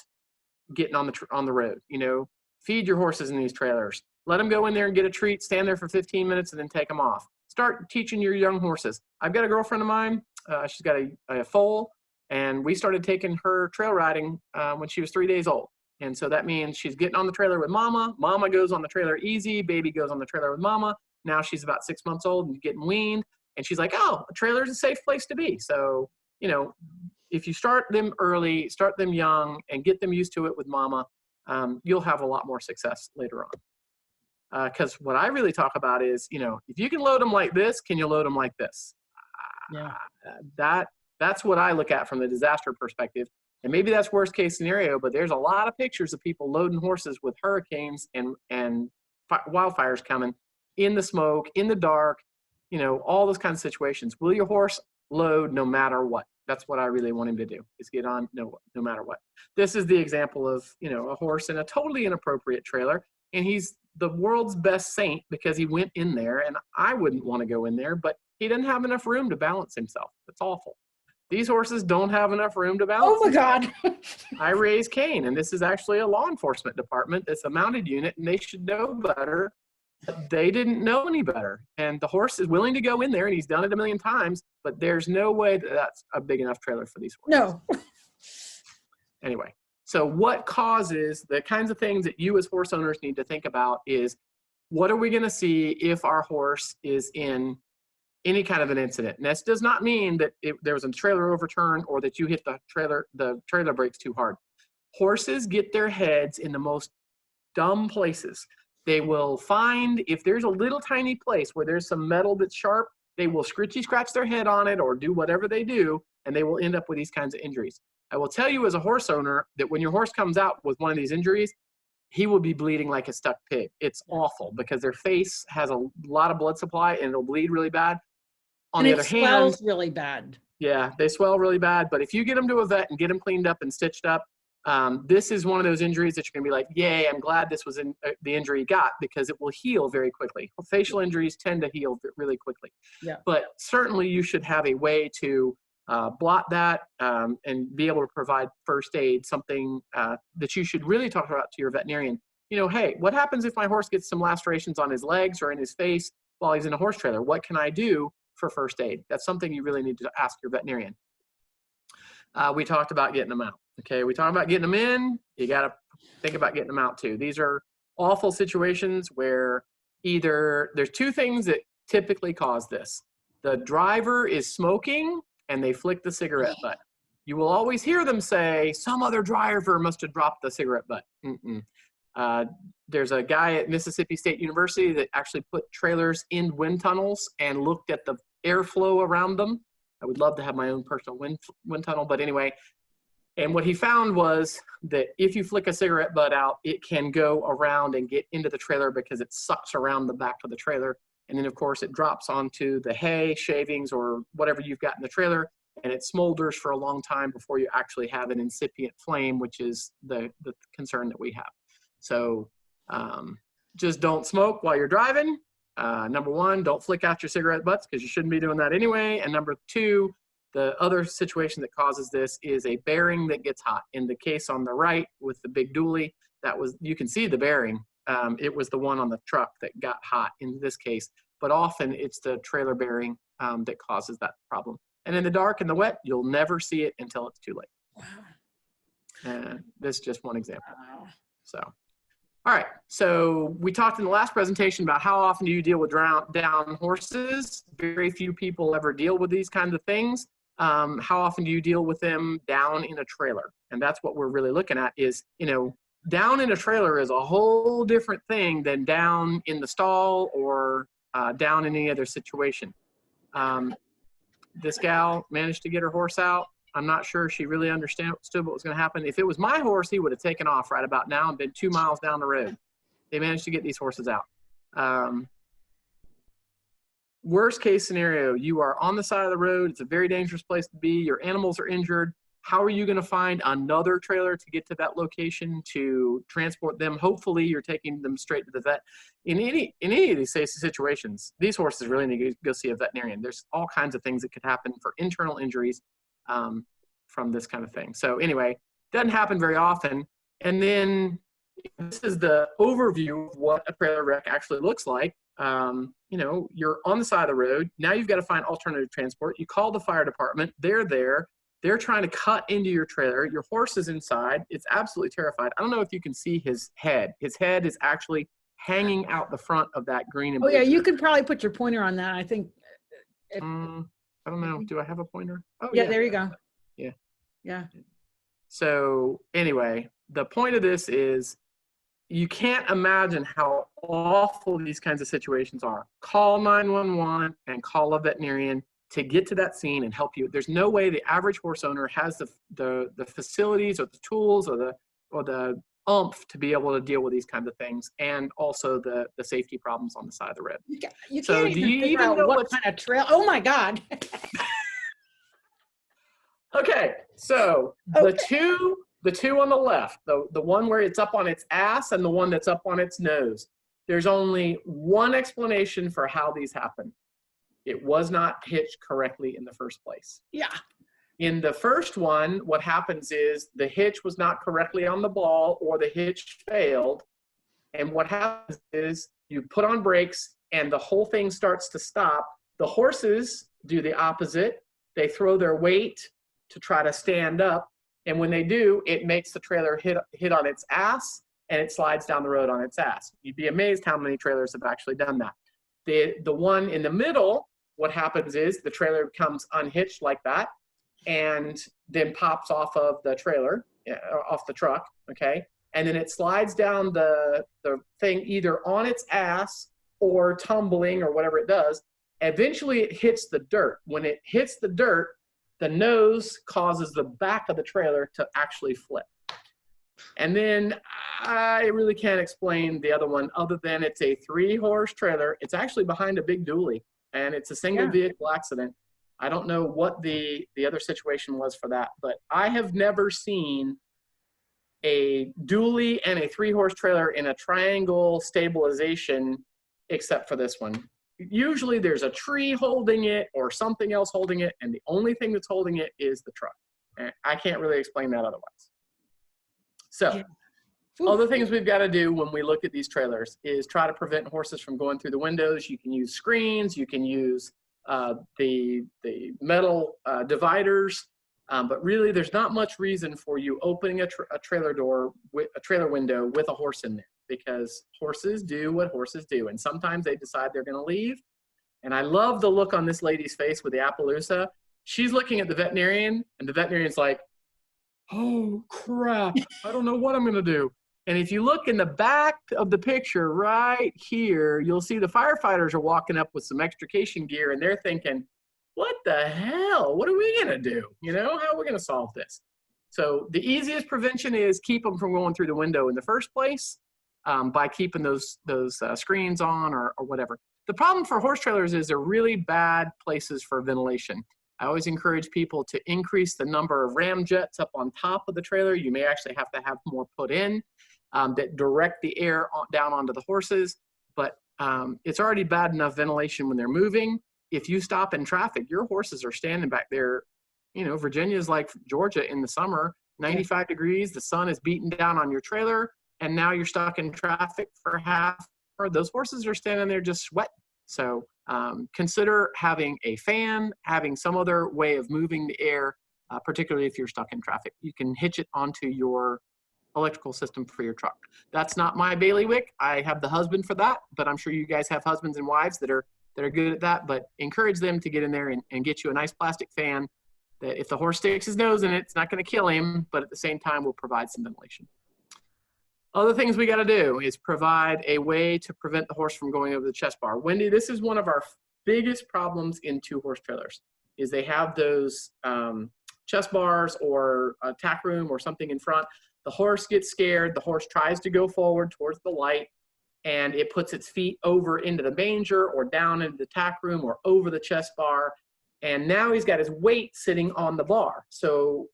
getting on the road. You know, feed your horses in these trailers. Let them go in there and get a treat, stand there for 15 minutes, and then take them off. Start teaching your young horses. I've got a girlfriend of mine. She's got a foal, and we started taking her trail riding when she was 3 days old. And so that means she's getting on the trailer with mama. Mama goes on the trailer easy. Baby goes on the trailer with mama. Now she's about 6 months old and getting weaned. And she's like, oh, a trailer is a safe place to be. So, you know, if you start them early, start them young, and get them used to it with mama, you'll have a lot more success later on. Because what I really talk about is, you know, if you can load them like this, can you load them like this? Yeah. That's what I look at from the disaster perspective. And maybe that's worst case scenario, but there's a lot of pictures of people loading horses with hurricanes and wildfires coming in the smoke, in the dark, you know, all those kinds of situations. Will your horse load no matter what? That's what I really want him to do, is get on no matter what. This is the example of, you know, a horse in a totally inappropriate trailer, and he's the world's best saint because he went in there, and I wouldn't want to go in there, but he doesn't have enough room to balance himself. It's awful. These horses don't have enough room to balance. Oh my God. I raise Cane, and this is actually a law enforcement department. It's a mounted unit, and they should know better. But they didn't know any better. And the horse is willing to go in there, and he's done it a million times, but there's no way that that's a big enough trailer for these horses. No. Anyway, so what causes the kinds of things that you as horse owners need to think about is, what are we going to see if our horse is in any kind of an incident? And this does not mean that there was a trailer overturn or that you hit the trailer brakes too hard. Horses get their heads in the most dumb places. They will find, if there's a little tiny place where there's some metal that's sharp, they will scritchy scratch their head on it or do whatever they do, and they will end up with these kinds of injuries. I will tell you as a horse owner that when your horse comes out with one of these injuries, he will be bleeding like a stuck pig. It's awful because their face has a lot of blood supply and it'll bleed really bad. On the other hand, it swells really bad. Yeah, they swell really bad. But if you get them to a vet and get them cleaned up and stitched up, this is one of those injuries that you're going to be like, yay, I'm glad this was the injury you got, because it will heal very quickly. Facial injuries tend to heal really quickly. Yeah. But certainly you should have a way to blot that and be able to provide first aid, something that you should really talk about to your veterinarian. You know, hey, what happens if my horse gets some lacerations on his legs or in his face while he's in a horse trailer? What can I do for first aid? That's something you really need to ask your veterinarian. We talked about getting them out. Okay, we talked about getting them in. You got to think about getting them out too. These are awful situations where either there's two things that typically cause this. The driver is smoking and they flick the cigarette butt. You will always hear them say, some other driver must have dropped the cigarette butt. There's a guy at Mississippi State University that actually put trailers in wind tunnels and looked at the airflow around them. I would love to have my own personal wind tunnel, but anyway. And what he found was that if you flick a cigarette butt out, it can go around and get into the trailer because it sucks around the back of the trailer. And then, of course, it drops onto the hay, shavings, or whatever you've got in the trailer, and it smolders for a long time before you actually have an incipient flame, which is the concern that we have. So just don't smoke while you're driving. Number one, don't flick out your cigarette butts because you shouldn't be doing that anyway. And number two, the other situation that causes this is a bearing that gets hot. In the case on the right with the big dually, you can see the bearing. It was the one on the truck that got hot in this case, but often it's the trailer bearing that causes that problem. And in the dark and the wet, you'll never see it until it's too late. Wow. And this is just one example. Wow. So All right, so we talked in the last presentation about how often do you deal with down horses. Very few people ever deal with these kinds of things. How often do you deal with them down in a trailer? And that's what we're really looking at is, you know, down in a trailer is a whole different thing than down in the stall or down in any other situation. This gal managed to get her horse out. I'm not sure she really understood what was going to happen. If it was my horse, he would have taken off right about now and been 2 miles down the road. They managed to get these horses out. Worst case scenario, you are on the side of the road. It's a very dangerous place to be. Your animals are injured. How are you going to find another trailer to get to that location to transport them? Hopefully, you're taking them straight to the vet. In any of these situations, these horses really need to go see a veterinarian. There's all kinds of things that could happen for internal injuries from this kind of thing. So anyway, doesn't happen very often. And then this is the overview of what a trailer wreck actually looks like. You know, you're on the side of the road. Now you've got to find alternative transport. You call the fire department. They're there. They're trying to cut into your trailer. Your horse is inside. It's absolutely terrified. I don't know if you can see his head. His head is actually hanging out the front of that green and blue. Oh yeah, you could probably put your pointer on that. I think. I don't know. Do I have a pointer? Oh yeah, there you go. Yeah. Yeah. So anyway, the point of this is you can't imagine how awful these kinds of situations are. Call 911 and call a veterinarian to get to that scene and help you. There's no way the average horse owner has the facilities or the tools or the oomph to be able to deal with these kinds of things, and also the safety problems on the side of the road. You So can't do even you figure even out know what what's kind of trail. Oh my God. Okay, so the two on the left, the one where it's up on its ass and the one that's up on its nose, there's only one explanation for how these happen. It was not hitched correctly in the first place. Yeah. In the first one, what happens is the hitch was not correctly on the ball or the hitch failed. And what happens is you put on brakes and the whole thing starts to stop. The horses do the opposite. They throw their weight to try to stand up. And when they do, it makes the trailer hit on its ass and it slides down the road on its ass. You'd be amazed how many trailers have actually done that. The one in the middle, what happens is the trailer becomes unhitched like that and then pops off of the trailer, off the truck, okay? And then it slides down the thing either on its ass or tumbling or whatever it does. Eventually it hits the dirt. When it hits the dirt, the nose causes the back of the trailer to actually flip. And then I really can't explain the other one other than it's a 3-horse trailer. It's actually behind a big dually and it's a single vehicle accident. I don't know what the other situation was for that, but I have never seen a dually and a 3-horse trailer in a triangle stabilization except for this one. Usually there's a tree holding it or something else holding it, and the only thing that's holding it is the truck. And I can't really explain that otherwise. So other things we've got to do when we look at these trailers is try to prevent horses from going through the windows. You can use screens, you can use the metal dividers, but really there's not much reason for you opening a trailer door with a trailer window with a horse in there, because horses do what horses do, and sometimes they decide they're going to leave. And I love the look on this lady's face with the Appaloosa. She's looking at the veterinarian, and the veterinarian's like, oh crap, I don't know what I'm going to do. And if you look in the back of the picture right here, you'll see the firefighters are walking up with some extrication gear, and they're thinking, what the hell? What are we going to do? You know, how are we going to solve this? So the easiest prevention is keep them from going through the window in the first place by keeping those screens on or whatever. The problem for horse trailers is they're really bad places for ventilation. I always encourage people to increase the number of ram jets up on top of the trailer. You may actually have to have more put in that direct the air down onto the horses, but it's already bad enough ventilation when they're moving. If you stop in traffic, your horses are standing back there. You know, Virginia's like Georgia in the summer, 95 degrees, the sun is beating down on your trailer, and now you're stuck in traffic for half, or those horses are standing there just sweating. So consider having a fan, having some other way of moving the air, particularly if you're stuck in traffic. You can hitch it onto your electrical system for your truck. That's not my bailiwick. I have the husband for that, but I'm sure you guys have husbands and wives that are good at that. But encourage them to get in there and get you a nice plastic fan that if the horse sticks his nose in it, it's not going to kill him, but at the same time will provide some ventilation. Other things we got to do is provide a way to prevent the horse from going over the chest bar. Wendy, this is one of our biggest problems in 2-horse trailers, is they have those chest bars or a tack room or something in front. The horse gets scared. The horse tries to go forward towards the light, and it puts its feet over into the manger or down into the tack room or over the chest bar. And now he's got his weight sitting on the bar. So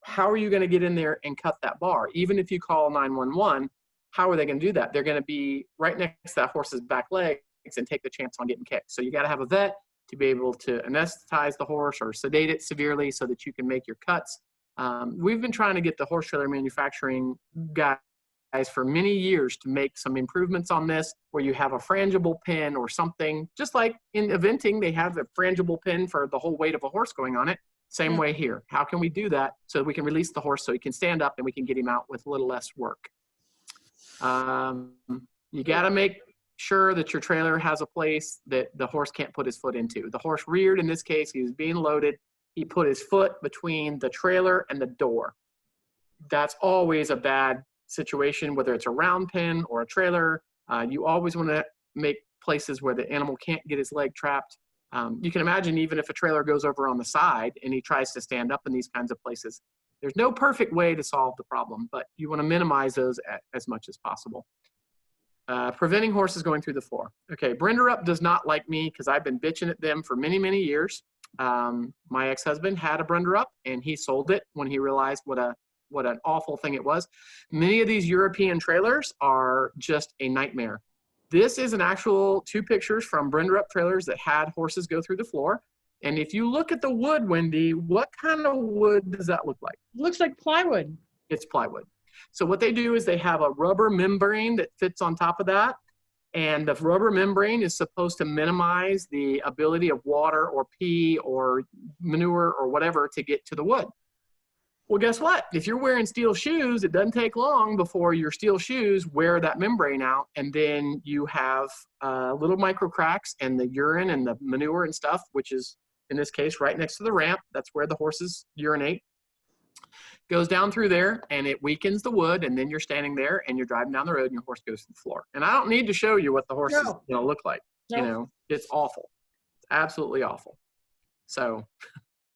how are you going to get in there and cut that bar? Even if you call 911, how are they going to do that? They're going to be right next to that horse's back legs and take the chance on getting kicked. So you got to have a vet to be able to anesthetize the horse or sedate it severely so that you can make your cuts. We've been trying to get the horse trailer manufacturing guys for many years to make some improvements on this, where you have a frangible pin or something, just like in eventing, they have a frangible pin for the whole weight of a horse going on it. Same way here. How can we do that so we can release the horse so he can stand up and we can get him out with a little less work? You got to make sure that your trailer has a place that the horse can't put his foot into. The horse reared, in this case, he was being loaded. He put his foot between the trailer and the door. That's always a bad situation, whether it's a round pen or a trailer. You always want to make places where the animal can't get his leg trapped. You can imagine even if a trailer goes over on the side and he tries to stand up in these kinds of places, there's no perfect way to solve the problem, but you want to minimize those as much as possible. Preventing horses going through the floor. Okay, Brenderup does not like me because I've been bitching at them for many, many years. My ex-husband had a Brenderup and he sold it when he realized what an awful thing it was. Many of these European trailers are just a nightmare. This is an actual 2 pictures from Brenderup trailers that had horses go through the floor. And if you look at the wood, Wendy, what kind of wood does that look like? Looks like plywood. It's plywood. So what they do is they have a rubber membrane that fits on top of that. And the rubber membrane is supposed to minimize the ability of water or pee or manure or whatever to get to the wood. Well, guess what? If you're wearing steel shoes, it doesn't take long before your steel shoes wear that membrane out, and then you have little micro cracks, and the urine and the manure and stuff, which is, in this case, right next to the ramp, that's where the horses urinate, goes down through there, and it weakens the wood, and then you're standing there, and you're driving down the road, and your horse goes to the floor. And I don't need to show you what the horse is going to look like. No. You know, it's awful. It's absolutely awful. So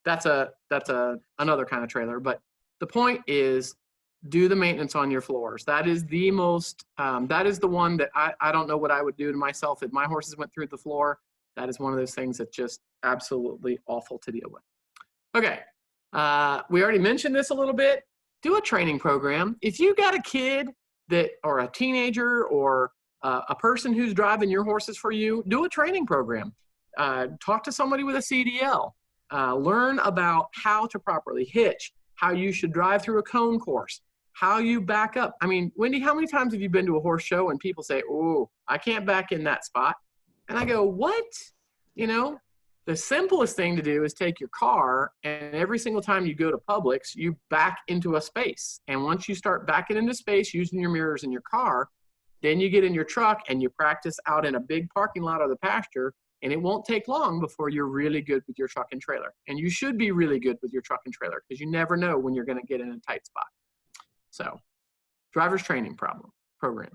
that's another kind of trailer, but the point is, do the maintenance on your floors. That is the most, that is the one that I don't know what I would do to myself if my horses went through the floor. That is one of those things that's just absolutely awful to deal with. Okay, we already mentioned this a little bit. Do a training program. If you got a kid that, or a teenager, or a person who's driving your horses for you, do a training program. Talk to somebody with a CDL. Learn about how to properly hitch, how you should drive through a cone course, how you back up. I mean, Wendy, how many times have you been to a horse show and people say, oh, I can't back in that spot? And I go, what? You know, the simplest thing to do is take your car, and every single time you go to Publix, you back into a space. And once you start backing into space using your mirrors in your car, then you get in your truck and you practice out in a big parking lot of the pasture, and it won't take long before you're really good with your truck and trailer. And you should be really good with your truck and trailer because you never know when you're going to get in a tight spot. So, driver's training program.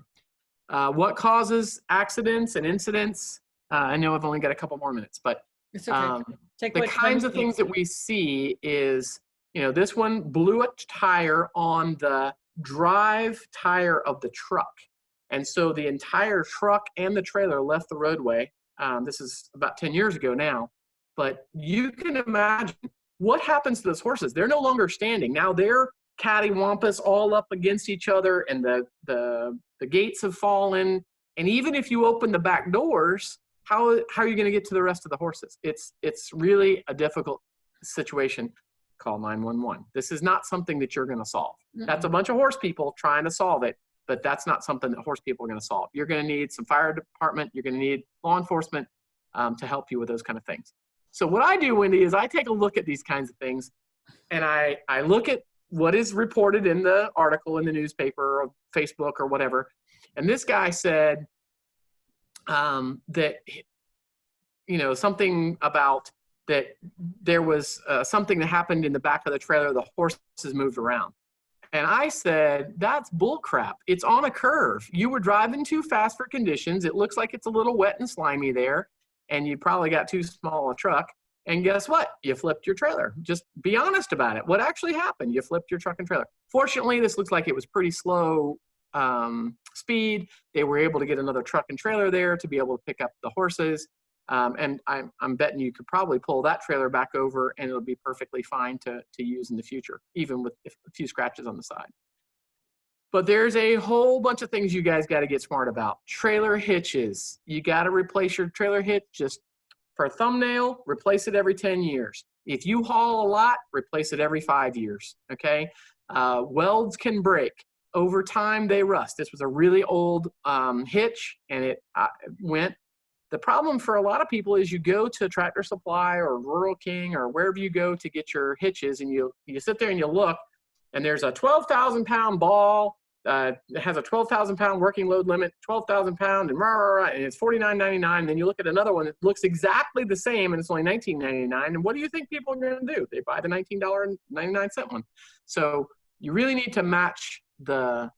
What causes accidents and incidents? I know I've only got a couple more minutes, but it's okay. The kinds of things that we see is, you know, this one blew a tire on the drive tire of the truck. And so the entire truck and the trailer left the roadway. This is about 10 years ago now, but you can imagine what happens to those horses. They're no longer standing. Now they're cattywampus all up against each other, and the gates have fallen. And even if you open the back doors, how are you going to get to the rest of the horses? It's really a difficult situation. Call 911. This is not something that you're going to solve. That's a bunch of horse people trying to solve it, but that's not something that horse people are going to solve. You're going to need some fire department. You're going to need law enforcement to help you with those kind of things. So what I do, Wendy, is I take a look at these kinds of things, and I look at what is reported in the article in the newspaper or Facebook or whatever. And this guy said that, you know, something about that there was something that happened in the back of the trailer, the horses moved around. And I said, that's bullcrap. It's on a curve. You were driving too fast for conditions. It looks like it's a little wet and slimy there, and you probably got too small a truck. And guess what? You flipped your trailer. Just be honest about it. What actually happened? You flipped your truck and trailer. Fortunately, this looks like it was pretty slow speed. They were able to get another truck and trailer there to be able to pick up the horses. And I'm betting you could probably pull that trailer back over and it'll be perfectly fine to use in the future, even with a few scratches on the side. But there's a whole bunch of things you guys got to get smart about. Trailer hitches. You got to replace your trailer hitch. Just for a thumbnail, replace it every 10 years. If you haul a lot, replace it every 5 years, okay? Welds can break. Over time, they rust. This was a really old hitch, and it went. The problem for a lot of people is you go to Tractor Supply or Rural King or wherever you go to get your hitches, and you sit there and you look, and there's a 12,000-pound ball that has a 12,000-pound working load limit, 12,000 pound, and it's $49.99. And then you look at another one that looks exactly the same, and it's only $19.99. And what do you think people are going to do? They buy the $19.99 one. So you really need to match the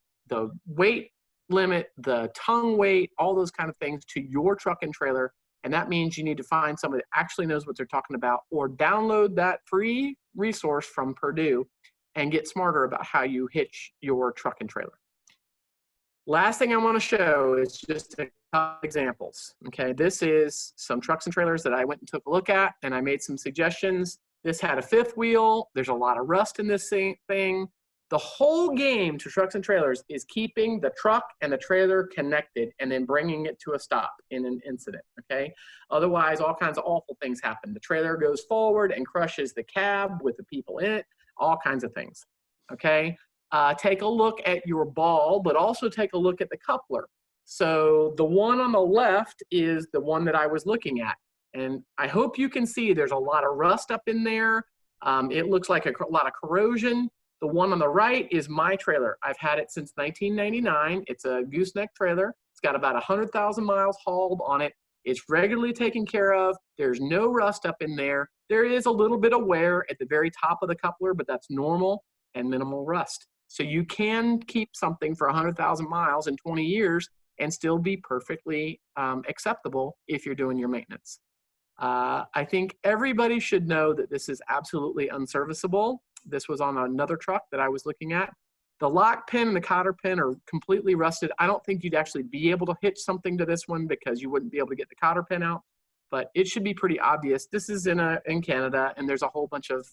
weight limit, the tongue weight, all those kind of things to your truck and trailer. And that means you need to find somebody that actually knows what they're talking about, or download that free resource from Purdue and get smarter about how you hitch your truck and trailer. Last thing I want to show is just a couple examples. Okay, this is some trucks and trailers that I went and took a look at, and I made some suggestions. This had a fifth wheel. There's a lot of rust in this thing. The whole game to trucks and trailers is keeping the truck and the trailer connected and then bringing it to a stop in an incident, okay? Otherwise, all kinds of awful things happen. The trailer goes forward and crushes the cab with the people in it, all kinds of things, okay? Take a look at your ball, but also take a look at the coupler. So the one on the left is the one that I was looking at. And I hope you can see there's a lot of rust up in there. It looks like a lot of corrosion. The one on the right is my trailer. I've had it since 1999. It's a gooseneck trailer. It's got about 100,000 miles hauled on it. It's regularly taken care of. There's no rust up in there. There is a little bit of wear at the very top of the coupler, but that's normal and minimal rust. So you can keep something for 100,000 miles in 20 years and still be perfectly acceptable if you're doing your maintenance. I think everybody should know that this is absolutely unserviceable. This was on another truck that I was looking at. The lock pin and the cotter pin are completely rusted. I don't think you'd actually be able to hitch something to this one because you wouldn't be able to get the cotter pin out, but it should be pretty obvious. This is in Canada, and there's a whole bunch of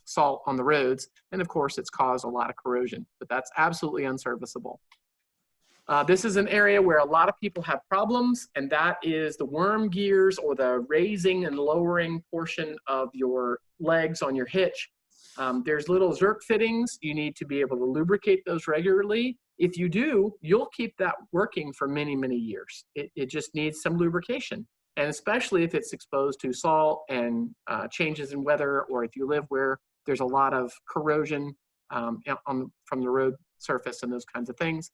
salt on the roads, and of course it's caused a lot of corrosion, but that's absolutely unserviceable. This is an area where a lot of people have problems, and that is the worm gears or the raising and lowering portion of your legs on your hitch. There's little Zerk fittings. You need to be able to lubricate those regularly. If you do, you'll keep that working for many, many years. It just needs some lubrication. And especially if it's exposed to salt and changes in weather, or if you live where there's a lot of corrosion from the road surface and those kinds of things.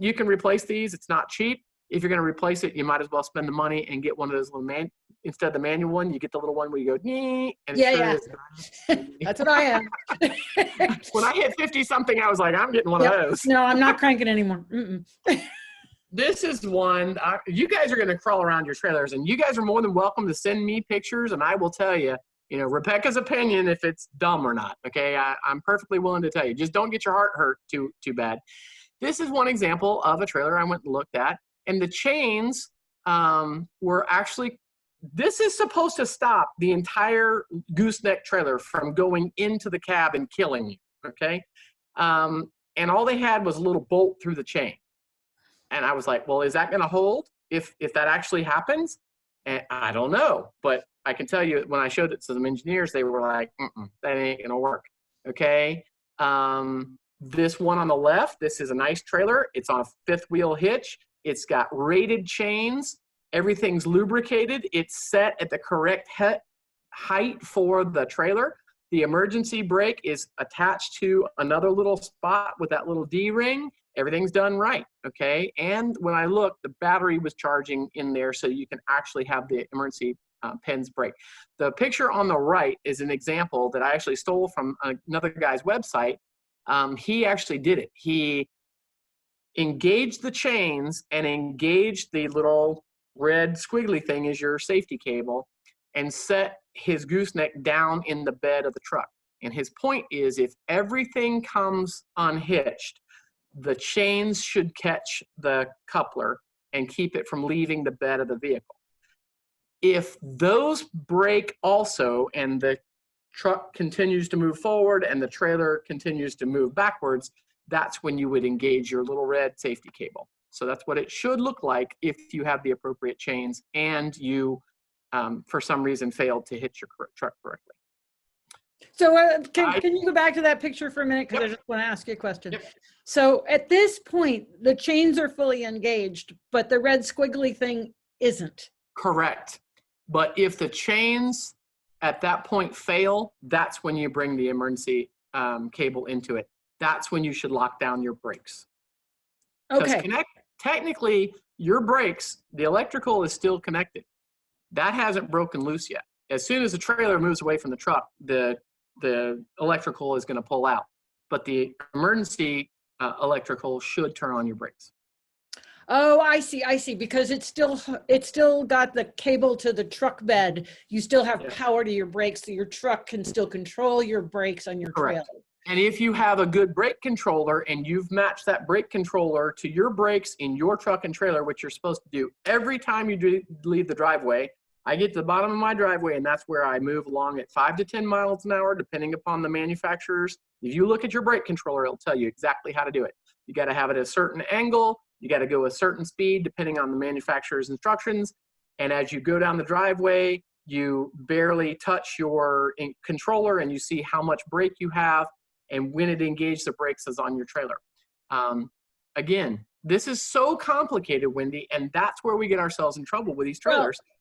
You can replace these. It's not cheap. If you're going to replace it, you might as well spend the money and get one of those little instead of the manual one, you get the little one where you go, nee, and That's what I have. When I hit 50 something, I was like, I'm getting one of those. No, I'm not cranking anymore. This is one, you guys are going to crawl around your trailers, and you guys are more than welcome to send me pictures, and I will tell you, Rebecca's opinion if it's dumb or not, okay? I'm perfectly willing to tell you. Just don't get your heart hurt too bad. This is one example of a trailer I went and looked at, and the chains were actually, this is supposed to stop the entire gooseneck trailer from going into the cab and killing you, okay? And all they had was a little bolt through the chain. And I was like, well, is that gonna hold if that actually happens? And I don't know, but I can tell you when I showed it to some engineers, they were like, that ain't gonna work, okay? This one on the left, this is a nice trailer. It's on a fifth wheel hitch. It's got rated chains. Everything's lubricated. It's set at the correct height for the trailer. the emergency brake is attached to another little spot with that little D ring, everything's done right, okay? And when I looked, the battery was charging in there, so you can actually have the emergency pins break. The picture on the right is an example that I actually stole from another guy's website. He actually did it. He engaged the chains and engaged the little red squiggly thing as your safety cable and set his gooseneck down in the bed of the truck. And his point is, if everything comes unhitched, the chains should catch the coupler and keep it from leaving the bed of the vehicle. If those break also and the truck continues to move forward and the trailer continues to move backwards, that's when you would engage your little red safety cable. So that's what it should look like if you have the appropriate chains and you, for some reason, failed to hitch your truck correctly. So can you go back to that picture for a minute? Because I just want to ask you a question. Yep. So at this point, the chains are fully engaged, but the red squiggly thing isn't. Correct. But if the chains at that point fail, that's when you bring the emergency cable into it. That's when you should lock down your brakes. Okay. Technically, your brakes, the electrical is still connected. That hasn't broken loose yet. As soon as the trailer moves away from the truck, the electrical is going to pull out. But the emergency electrical should turn on your brakes. Oh, I see. Because it's still got the cable to the truck bed. You still have power to your brakes, so your truck can still control your brakes on your trailer. And if you have a good brake controller and you've matched that brake controller to your brakes in your truck and trailer, which you're supposed to do every time you leave the driveway, I get to the bottom of my driveway and that's where I move along at 5 to 10 miles an hour, depending upon the manufacturers. If you look at your brake controller, it'll tell you exactly how to do it. You got to have it at a certain angle. You got to go a certain speed depending on the manufacturer's instructions. And as you go down the driveway, you barely touch your controller and you see how much brake you have. And when it engages the brakes is on your trailer. Again, this is so complicated, Wendy, and that's where we get ourselves in trouble with these trailers. Well,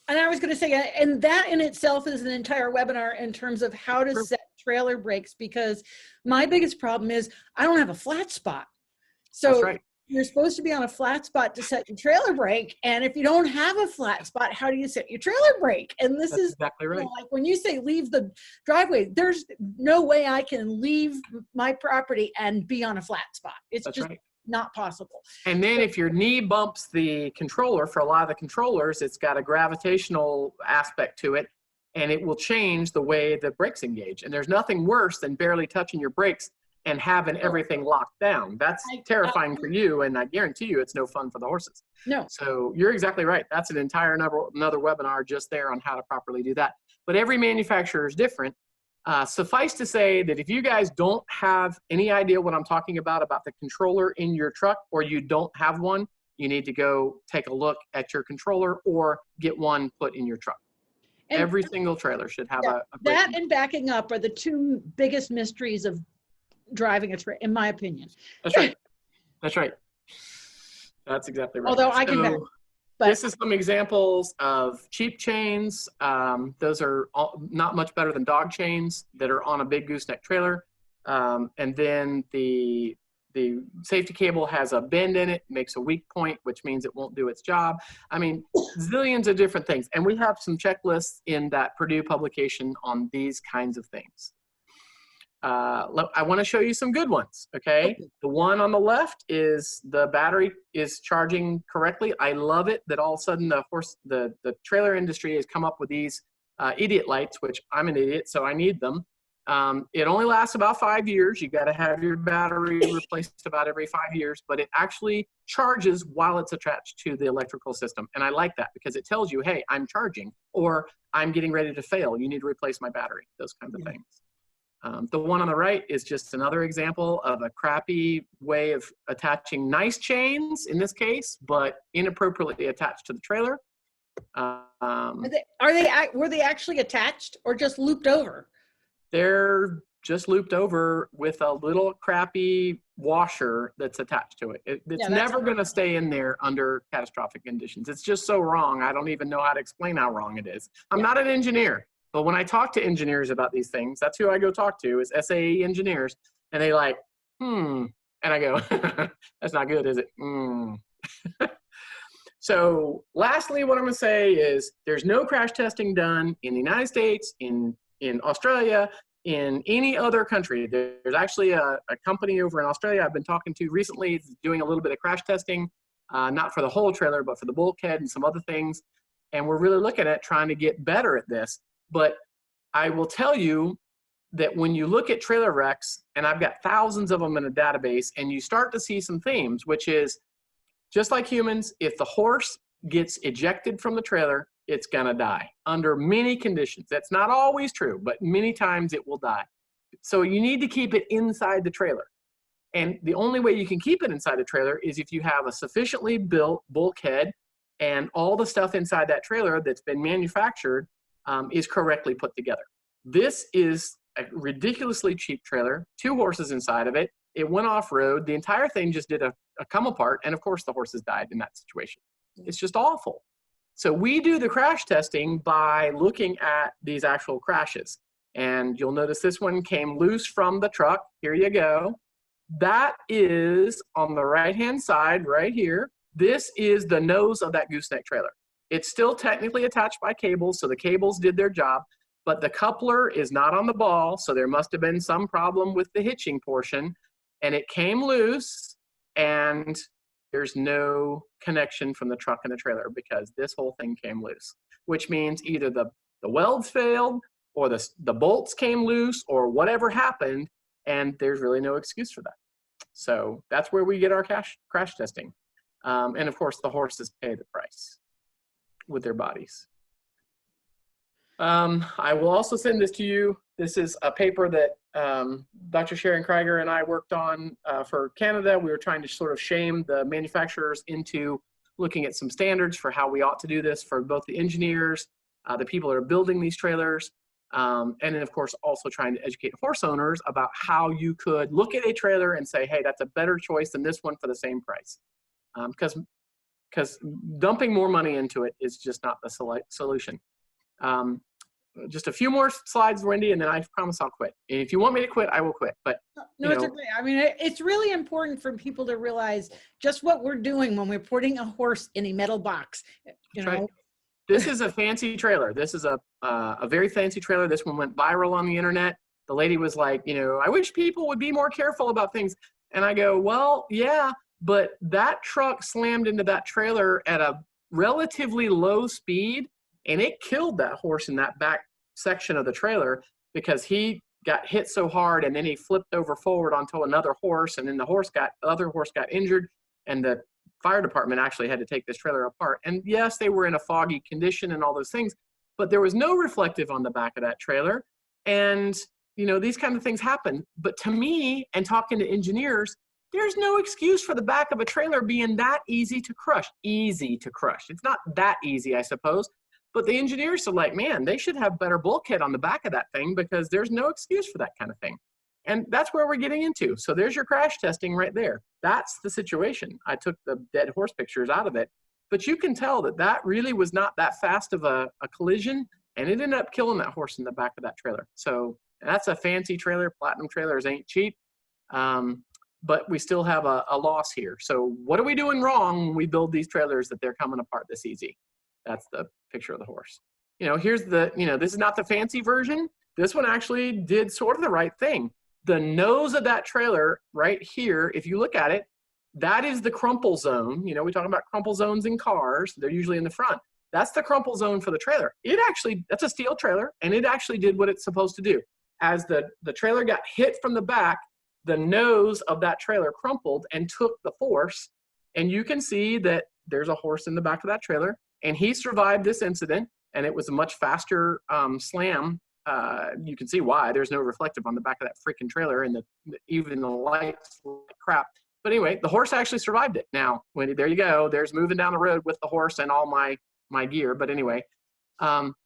and I was going to say, and that in itself is an entire webinar in terms of how to set trailer brakes, because my biggest problem is I don't have a flat spot. So that's right. You're supposed to be on a flat spot to set your trailer brake. And if you don't have a flat spot, how do you set your trailer brake? And this is exactly right. Like when you say leave the driveway, there's no way I can leave my property and be on a flat spot. It's just not possible. And then if your knee bumps the controller, for a lot of the controllers, it's got a gravitational aspect to it, and it will change the way the brakes engage. And there's nothing worse than barely touching your brakes and having everything locked down. That's terrifying for you, and I guarantee you it's no fun for the horses. No. So you're exactly right. That's an entire another webinar just there on how to properly do that. But every manufacturer is different. Suffice to say that if you guys don't have any idea what I'm talking about the controller in your truck, or you don't have one, you need to go take a look at your controller or get one put in your truck. And every single trailer should have a that and backing up are the two biggest mysteries of driving a trailer, in my opinion. That's right. That's right. That's exactly right. Although I can back. But this is some examples of cheap chains. Those are not much better than dog chains that are on a big gooseneck trailer. And then the safety cable has a bend in it, makes a weak point, which means it won't do its job. I mean, zillions of different things. And we have some checklists in that Purdue publication on these kinds of things. I want to show you some good ones, okay? The one on the left is the battery is charging correctly. I love it that all of a sudden the trailer industry has come up with these idiot lights, which I'm an idiot, so I need them. It only lasts about 5 years. You got to have your battery replaced about every 5 years, but it actually charges while it's attached to the electrical system. And I like that because it tells you, hey, I'm charging, or I'm getting ready to fail. You need to replace my battery, those kinds of things. The one on the right is just another example of a crappy way of attaching nice chains, in this case, but inappropriately attached to the trailer. Were they actually attached or just looped over? They're just looped over with a little crappy washer that's attached to it. It's never going to stay in there under catastrophic conditions. It's just so wrong. I don't even know how to explain how wrong it is. I'm not an engineer, But when I talk to engineers about these things, that's who I go talk to, is SAE engineers. And they like, and I go, that's not good, is it? So lastly, what I'm going to say is there's no crash testing done in the United States, in Australia, in any other country. There's actually a company over in Australia I've been talking to recently doing a little bit of crash testing, not for the whole trailer, but for the bulkhead and some other things. And we're really looking at trying to get better at this. But I will tell you that when you look at trailer wrecks, and I've got thousands of them in a database, and you start to see some themes, which is just like humans, if the horse gets ejected from the trailer, it's gonna die under many conditions. That's not always true, but many times it will die. So you need to keep it inside the trailer. And the only way you can keep it inside the trailer is if you have a sufficiently built bulkhead and all the stuff inside that trailer that's been manufactured is correctly put together. This is a ridiculously cheap trailer, 2 horses inside of it. It went off-road. The entire thing just did a come apart. And of course the horses died in that situation. It's just awful. So we do the crash testing by looking at these actual crashes. And you'll notice this one came loose from the truck. Here you go. That is on the right-hand side right here. This is the nose of that gooseneck trailer. It's still technically attached by cables, so the cables did their job, but the coupler is not on the ball, so there must have been some problem with the hitching portion, and it came loose, and there's no connection from the truck and the trailer because this whole thing came loose, which means either the welds failed or the bolts came loose or whatever happened, and there's really no excuse for that. So that's where we get our crash testing. And of course, the horses pay the price with their bodies. I will also send this to you. This is a paper that Dr. Sharon Krieger and I worked on for Canada. We were trying to sort of shame the manufacturers into looking at some standards for how we ought to do this for both the engineers, the people that are building these trailers, and then of course also trying to educate horse owners about how you could look at a trailer and say, hey, that's a better choice than this one for the same price. Because dumping more money into it is just not the solution. Just a few more slides, Wendy, and then I promise I'll quit. And if you want me to quit, I will quit. But no, it's okay. I mean, it's really important for people to realize just what we're doing when we're putting a horse in a metal box. You know, right. This is a fancy trailer. This is a very fancy trailer. This one went viral on the internet. The lady was like, you know, I wish people would be more careful about things. And I go, well, yeah, but that truck slammed into that trailer at a relatively low speed, and it killed that horse in that back section of the trailer because he got hit so hard, and then he flipped over forward onto another horse, and then the other horse got injured, and the fire department actually had to take this trailer apart. And yes, they were in a foggy condition and all those things, but there was no reflective on the back of that trailer. And, you know, these kind of things happen. But to me, and talking to engineers, there's no excuse for the back of a trailer being that easy to crush. Easy to crush. It's not that easy, I suppose. But the engineers are like, man, they should have better bulkhead on the back of that thing because there's no excuse for that kind of thing. And that's where we're getting into. So there's your crash testing right there. That's the situation. I took the dead horse pictures out of it, but you can tell that that really was not that fast of a collision, and it ended up killing that horse in the back of that trailer. So that's a fancy trailer. Platinum trailers ain't cheap, but we still have a loss here. So what are we doing wrong when we build these trailers that they're coming apart this easy? That's the picture of the horse. You know, here's the, you know, this is not the fancy version. This one actually did sort of the right thing. The nose of that trailer right here, if you look at it, that is the crumple zone. You know, we talk about crumple zones in cars. They're usually in the front. That's the crumple zone for the trailer. It actually, that's a steel trailer, and it actually did what it's supposed to do. As the trailer got hit from the back, the nose of that trailer crumpled and took the force. And you can see that there's a horse in the back of that trailer, and he survived this incident, and it was a much faster slam. You can see why. There's no reflective on the back of that freaking trailer, and even the lights like crap. But anyway, the horse actually survived it. Now, Wendy, there you go. There's moving down the road with the horse and all my gear. But anyway,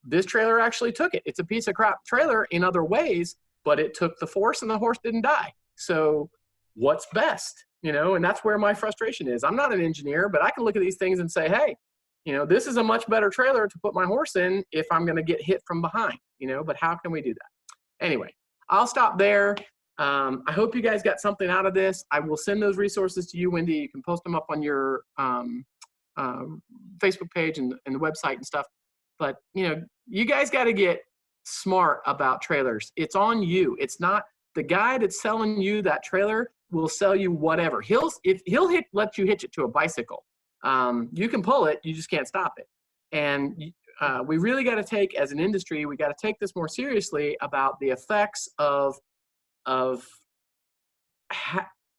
this trailer actually took it. It's a piece of crap trailer in other ways, but it took the force and the horse didn't die. So what's best? You know, and that's where my frustration is. I'm not an engineer, but I can look at these things and say, hey, you know, this is a much better trailer to put my horse in if I'm going to get hit from behind, you know, but how can we do that? Anyway, I'll stop there. I hope you guys got something out of this. I will send those resources to you, Wendy. You can post them up on your Facebook page and the website and stuff. But, you know, you guys got to get smart about trailers. It's on you. It's not the guy that's selling you that trailer will sell you whatever. He'll let you hitch it to a bicycle. You can pull it, you just can't stop it. And we really got to take, as an industry, we got to take this more seriously about the effects of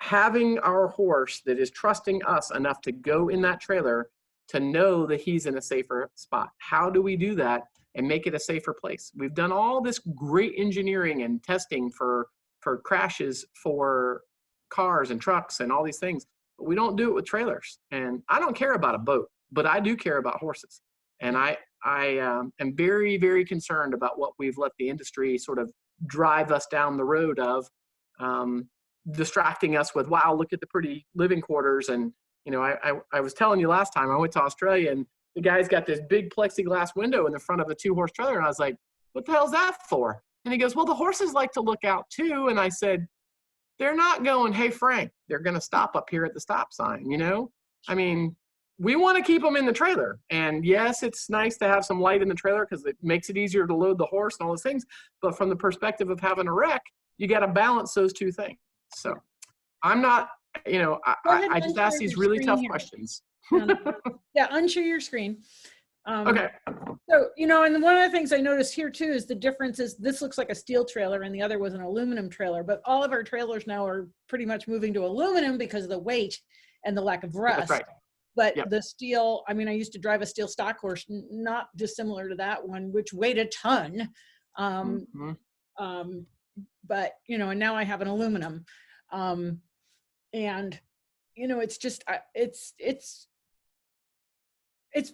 having our horse that is trusting us enough to go in that trailer to know that he's in a safer spot. How do we do that and make it a safer place? We've done all this great engineering and testing for crashes for cars and trucks and all these things, but we don't do it with trailers. And I don't care about a boat, but I do care about horses. And I am very, very concerned about what we've let the industry sort of drive us down the road of, distracting us with, wow, look at the pretty living quarters. And, you know, I was telling you last time I went to Australia and the guy's got this big plexiglass window in the front of a 2-horse trailer. And I was like, what the hell's that for? And he goes, well, the horses like to look out too. And I said, they're not going, hey, Frank, they're going to stop up here at the stop sign. You know, I mean, we want to keep them in the trailer. And yes, it's nice to have some light in the trailer because it makes it easier to load the horse and all those things. But from the perspective of having a wreck, you got to balance those two things. So I'm not, you know, I just ask these really tough questions. Yeah, unshare your screen. Okay. So, you know, and one of the things I noticed here too is the difference is this looks like a steel trailer and the other was an aluminum trailer, but all of our trailers now are pretty much moving to aluminum because of the weight and the lack of rust. That's right. But Yep. the steel, I mean, I used to drive a steel stock horse, not dissimilar to that one, which weighed a ton. But, you know, and now I have an aluminum. And, you know, it's just, it's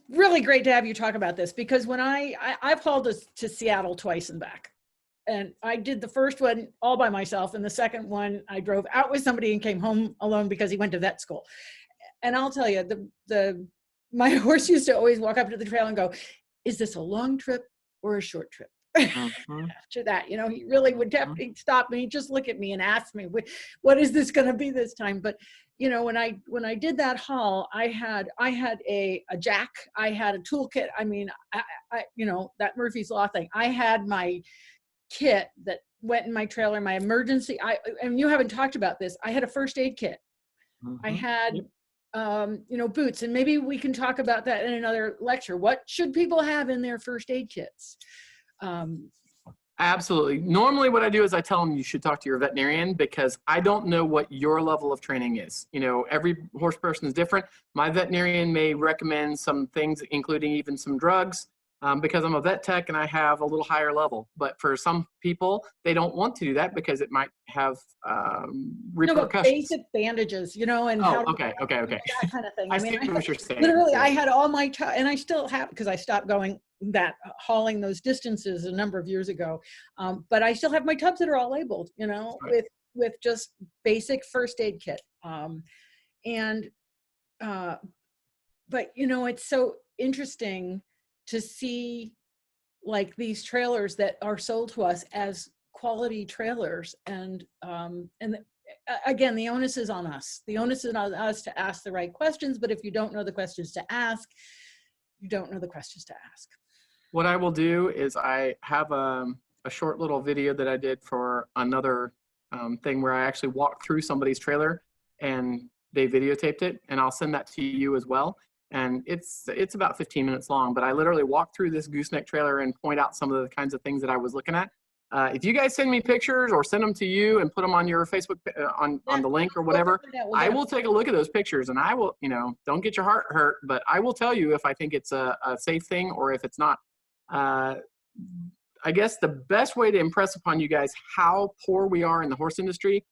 really great to have you talk about this because when I've hauled to Seattle twice and back. And I did the first one all by myself. And the second one, I drove out with somebody and came home alone because he went to vet school. And I'll tell you, my horse used to always walk up to the trail and go, is this a long trip or a short trip? After that, you know, he really would he'd stop me, just look at me and ask me, what is this going to be this time? But, you know, when I did that haul, I had a jack, I had a toolkit. I mean, I you know, that Murphy's Law thing. I had my kit that went in my trailer, my emergency. And you haven't talked about this. I had a first aid kit. I had, you know, boots, and maybe we can talk about that in another lecture. What should people have in their first aid kits? Absolutely. Normally what I do is I tell them you should talk to your veterinarian because I don't know what your level of training is. You know, every horse person is different. My veterinarian may recommend some things, including even some drugs, because I'm a vet tech and I have a little higher level. But for some people, they don't want to do that because it might have repercussions. Basic bandages, you know, and okay. That kind of thing. I see what you're saying. Literally, I had all my and I still have, because I stopped going hauling those distances a number of years ago. But I still have my tubs that are all labeled, you know, right, with just basic first aid kit. But you know, it's so interesting to see like these trailers that are sold to us as quality trailers. And again, the onus is on us. The onus is on us to ask the right questions. But if you don't know the questions to ask, you don't know the questions to ask. What I will do is I have a short little video that I did for another thing where I actually walked through somebody's trailer and they videotaped it, and I'll send that to you as well. And it's about 15 minutes long, but I literally walked through this gooseneck trailer and point out some of the kinds of things that I was looking at. If you guys send me pictures or send them to you and put them on your Facebook, on the link or whatever, I will take a look at those pictures and I will, you know, don't get your heart hurt, but I will tell you if I think it's a safe thing or if it's not. I guess the best way to impress upon you guys how poor we are in the horse industry,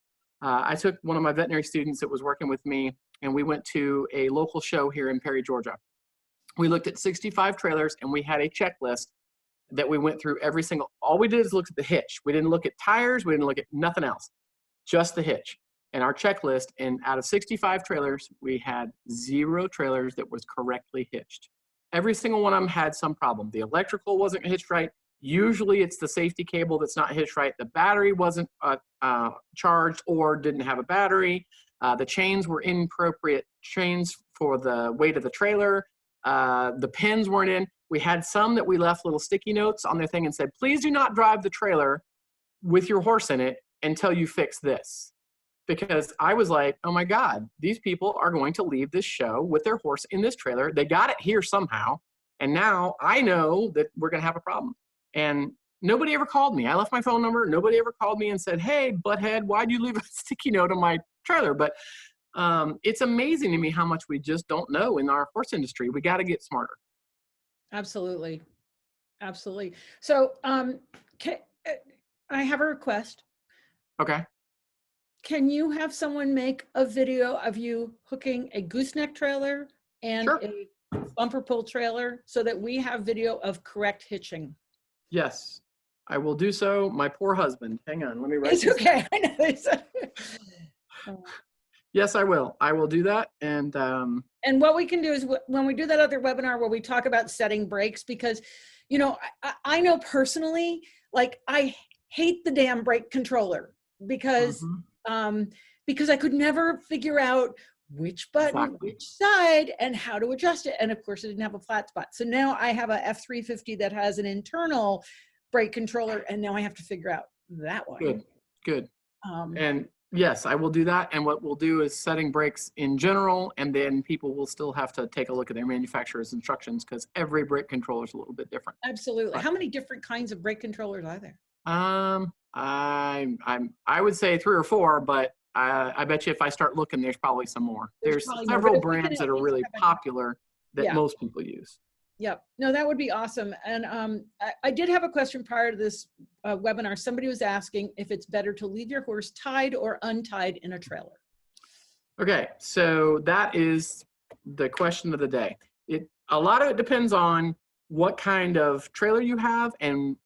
I took one of my veterinary students that was working with me and we went to a local show here in Perry, Georgia. We looked at 65 trailers and we had a checklist that we went through every single, all we did is look at the hitch. We didn't look at tires. We didn't look at nothing else, just the hitch. And our checklist, and out of 65 trailers, we had 0 trailers that was correctly hitched. Every single one of them had some problem. The electrical wasn't hitched right. Usually it's the safety cable that's not hitched right. The battery wasn't charged or didn't have a battery. The chains were inappropriate chains for the weight of the trailer. The pins weren't in. We had some that we left little sticky notes on their thing and said, please do not drive the trailer with your horse in it until you fix this. Because I was like, oh my God, these people are going to leave this show with their horse in this trailer. They got it here somehow. And now I know that we're going to have a problem. And nobody ever called me. I left my phone number. Nobody ever called me and said, hey, butthead, why'd you leave a sticky note on my trailer? But it's amazing to me how much we just don't know in our horse industry. We got to get smarter. Absolutely. Absolutely. So I have a request. Okay. Can you have someone make a video of you hooking a gooseneck trailer and Sure. a bumper pull trailer so that we have video of correct hitching? Yes, I will do so. My poor husband. Hang on, let me write It's this okay. I know. Yes, I will. I will do that. And what we can do is when we do that other webinar where we talk about setting brakes, because, you know, I know personally, like I hate the damn brake controller because I could never figure out which button, which side, and how to adjust it. And of course, it didn't have a flat spot. So now I have a F350 that has an internal brake controller, and now I have to figure out that one. Good. And yes, I will do that. And what we'll do is setting brakes in general, and then people will still have to take a look at their manufacturer's instructions because every brake controller is a little bit different. Absolutely. But how many different kinds of brake controllers are there? I would say 3 or 4, but I bet you if I start looking, there's probably some more. There's several brands that are really popular that most people use. Yep. No, that would be awesome. And I did have a question prior to this webinar. Somebody was asking if it's better to leave your horse tied or untied in a trailer. Okay, so that is the question of the day. A lot of it depends on what kind of trailer you have, and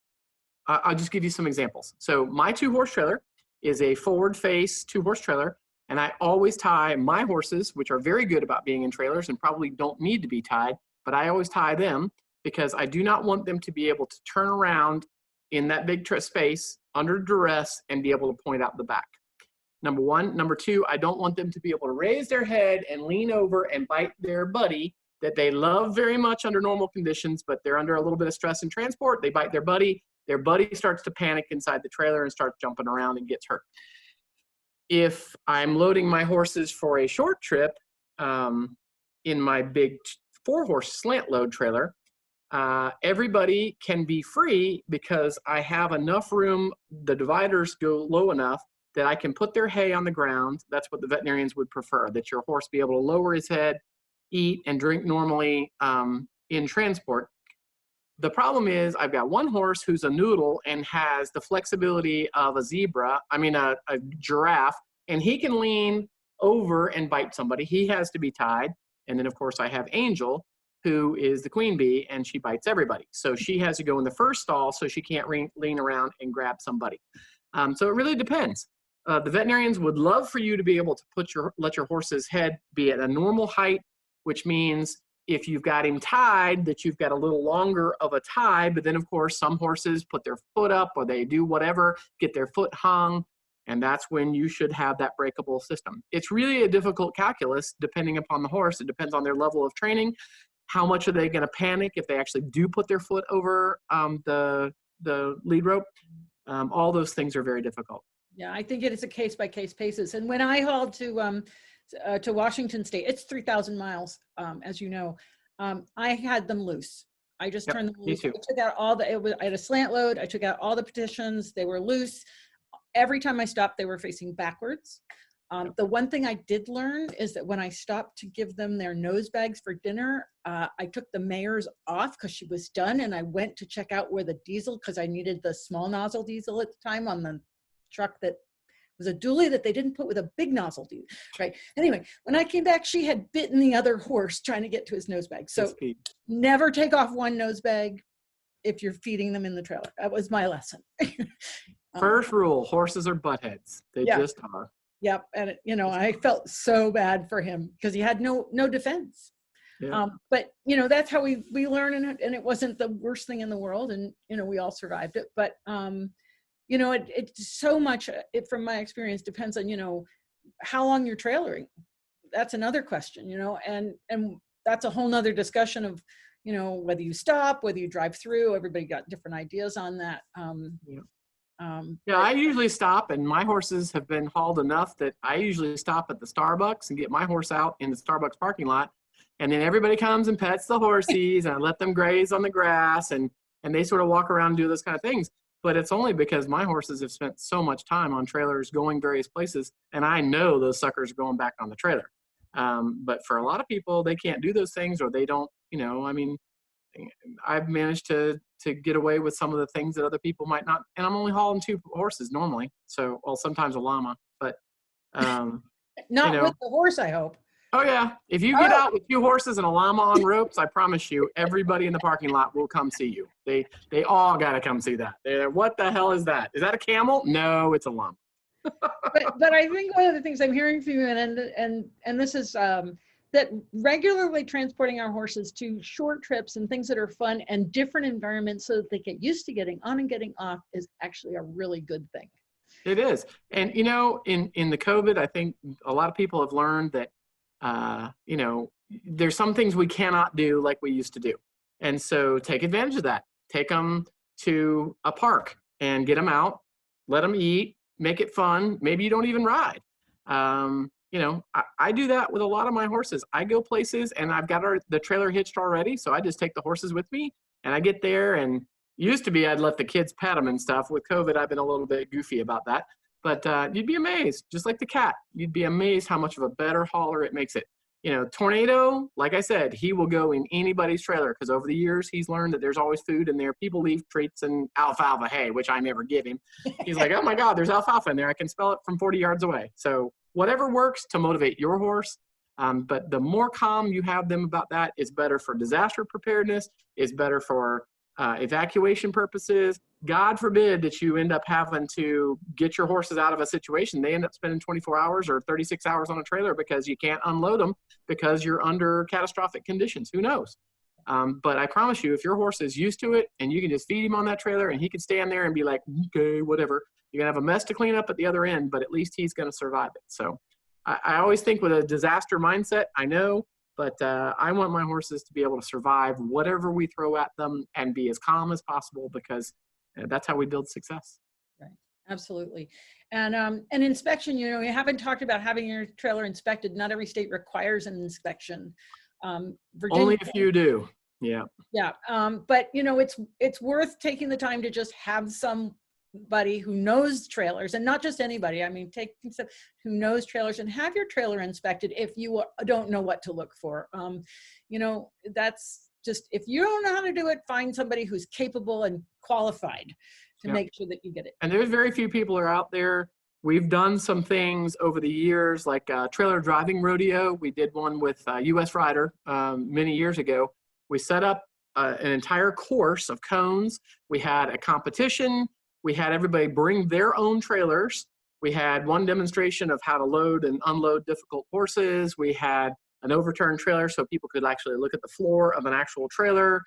I'll just give you some examples. So my 2-horse trailer is a forward face 2-horse trailer, and I always tie my horses, which are very good about being in trailers and probably don't need to be tied, but I always tie them because I do not want them to be able to turn around in that big space under duress and be able to point out the back. Number one. Number two, I don't want them to be able to raise their head and lean over and bite their buddy that they love very much under normal conditions, but they're under a little bit of stress in transport. They bite their buddy starts to panic inside the trailer and starts jumping around and gets hurt. If I'm loading my horses for a short trip in my big 4-horse slant load trailer, everybody can be free because I have enough room, the dividers go low enough that I can put their hay on the ground. That's what the veterinarians would prefer, that your horse be able to lower his head, eat and drink normally in transport. The problem is I've got one horse who's a noodle and has the flexibility of a giraffe, and he can lean over and bite somebody. He has to be tied. And then of course I have Angel, who is the queen bee, and she bites everybody. So she has to go in the first stall so she can't lean around and grab somebody. So it really depends. The veterinarians would love for you to be able to let your horse's head be at a normal height, which means if you've got him tied, that you've got a little longer of a tie. But then of course some horses put their foot up or they do whatever, get their foot hung, and that's when you should have that breakable system. It's really a difficult calculus depending upon the horse. It depends on their level of training. How much are they going to panic if they actually do put their foot over the lead rope? All those things are very difficult. Yeah, I think it is a case-by-case basis. And when I hauled to Washington State, it's 3,000 miles, as you know, I had them loose. I just turned them loose. I took out I had a slant load. I took out all the petitions. They were loose. Every time I stopped, they were facing backwards. The one thing I did learn is that when I stopped to give them their nose bags for dinner, I took the mayor's off because she was done, and I went to check out where the diesel, because I needed the small nozzle diesel at the time on the truck that was a dually that they didn't put with a big nozzle diesel, right? Anyway, when I came back, she had bitten the other horse trying to get to his nose bag. So never take off one nose bag if you're feeding them in the trailer. That was my lesson. First rule, horses are butt heads. They just are. Yep. And, I felt so bad for him because he had no defense. Yeah. But, you know, that's how we learn, and it wasn't the worst thing in the world, and, you know, we all survived it. But, you know, it's so much, from my experience, depends on, you know, how long you're trailering. That's another question, you know, and that's a whole nother discussion of, you know, whether you stop, whether you drive through. Everybody got different ideas on that. Yeah, I usually stop, and my horses have been hauled enough that I usually stop at the Starbucks and get my horse out in the Starbucks parking lot. And then everybody comes and pets the horsies, and I let them graze on the grass, and they sort of walk around and do those kind of things. But it's only because my horses have spent so much time on trailers going various places, and I know those suckers are going back on the trailer. But for a lot of people, they can't do those things, or they don't, you know, I mean, I've managed to get away with some of the things that other people might not. And I'm only hauling 2 horses normally. So, well, sometimes a llama, but Not you know, with the horse, I hope. Oh yeah, if you get out with 2 horses and a llama on ropes, I promise you, everybody in the parking lot will come see you. They all got to come see that. They're, what the hell is that? Is that a camel? No, it's a llama. but I think one of the things I'm hearing from you, and this is that regularly transporting our horses to short trips and things that are fun and different environments so that they get used to getting on and getting off is actually a really good thing. It is. And, you know, in the COVID, I think a lot of people have learned that, you know, there's some things we cannot do like we used to do. And so take advantage of that. Take them to a park and get them out, let them eat, make it fun. Maybe you don't even ride. You know, I do that with a lot of my horses. I go places and I've got the trailer hitched already. So I just take the horses with me and I get there, and used to be I'd let the kids pet them and stuff. With COVID, I've been a little bit goofy about that. But you'd be amazed, just like the cat, you'd be amazed how much of a better hauler it makes it. You know, Tornado, like I said, he will go in anybody's trailer because over the years he's learned that there's always food in there. People leave treats and alfalfa hay, which I never give him. He's like, oh my God, there's alfalfa in there. I can smell it from 40 yards away. So whatever works to motivate your horse. But the more calm you have them about that is better for disaster preparedness, is better for evacuation purposes. God forbid that you end up having to get your horses out of a situation. They end up spending 24 hours or 36 hours on a trailer because you can't unload them because you're under catastrophic conditions. Who knows? But I promise you, if your horse is used to it and you can just feed him on that trailer and he can stand there and be like, okay, whatever, you're going to have a mess to clean up at the other end, but at least he's going to survive it. So I always think with a disaster mindset, I know, but I want my horses to be able to survive whatever we throw at them and be as calm as possible, because that's how we build success. Right. Absolutely. And an inspection, you know, you haven't talked about having your trailer inspected. Not every state requires an inspection. Virginia, only if you do. Yeah. Yeah. But you know, it's worth taking the time to just have somebody who knows trailers, and not just anybody. I mean, who knows trailers, and have your trailer inspected if you don't know what to look for. You know, that's just, if you don't know how to do it, find somebody who's capable and qualified to make sure that you get it. And there's very few people are out there. We've done some things over the years, like trailer driving rodeo. We did one with US Rider many years ago. We set up an entire course of cones. We had a competition. We had everybody bring their own trailers. We had one demonstration of how to load and unload difficult horses. We had an overturned trailer so people could actually look at the floor of an actual trailer.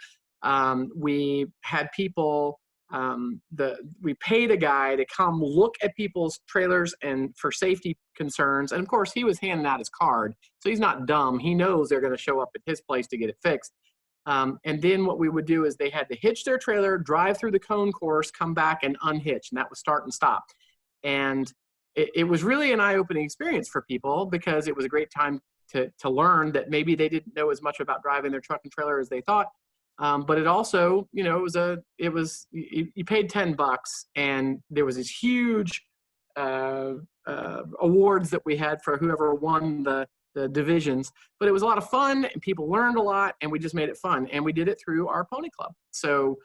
We had people, we paid a guy to come look at people's trailers and for safety concerns. And of course, he was handing out his card, so he's not dumb. He knows they're going to show up at his place to get it fixed. And then what we would do is they had to hitch their trailer, drive through the cone course, come back and unhitch, and that was start and stop. And it was really an eye-opening experience for people, because it was a great time to learn that maybe they didn't know as much about driving their truck and trailer as they thought. But it also, you know, you paid $10, and there was this huge awards that we had for whoever won the divisions. But it was a lot of fun, and people learned a lot, and we just made it fun. And we did it through our pony club. So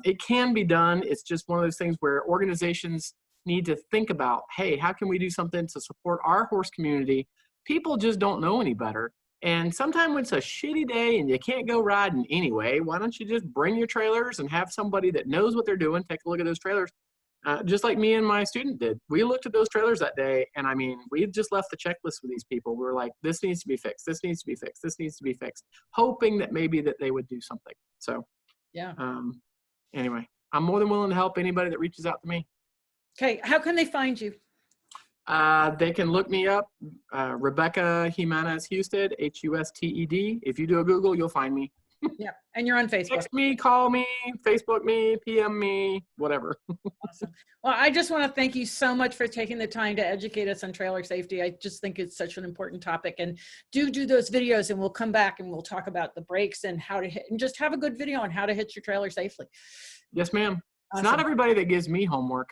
it can be done. It's just one of those things where organizations need to think about, hey, how can we do something to support our horse community? People just don't know any better. And sometimes when it's a shitty day and you can't go riding anyway, why don't you just bring your trailers and have somebody that knows what they're doing take a look at those trailers? just like me and my student did. We looked at those trailers that day, and I mean, we just left the checklist with these people. We were like, this needs to be fixed. This needs to be fixed. This needs to be fixed, hoping that maybe that they would do something. So yeah. Anyway, I'm more than willing to help anybody that reaches out to me. Okay. How can they find you? They can look me up, Rebecca Gimenez Husted, Husted. If you do a Google, you'll find me. Yeah, and you're on Facebook. Text me, call me, Facebook me, PM me, whatever. Awesome. Well, I just want to thank you so much for taking the time to educate us on trailer safety. I just think it's such an important topic. And do those videos, and we'll come back and we'll talk about the brakes and how to hit, and just have a good video on how to hitch your trailer safely. Yes, ma'am. Awesome. It's not everybody that gives me homework.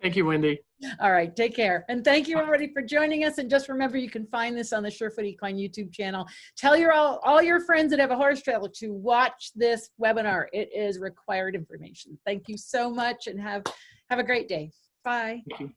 Thank you, Wendy. All right, take care. And thank you everybody for joining us. And just remember, you can find this on the Surefoot Equine YouTube channel. Tell all your friends that have a horse trailer to watch this webinar. It is required information. Thank you so much, and have a great day. Bye. Thank you.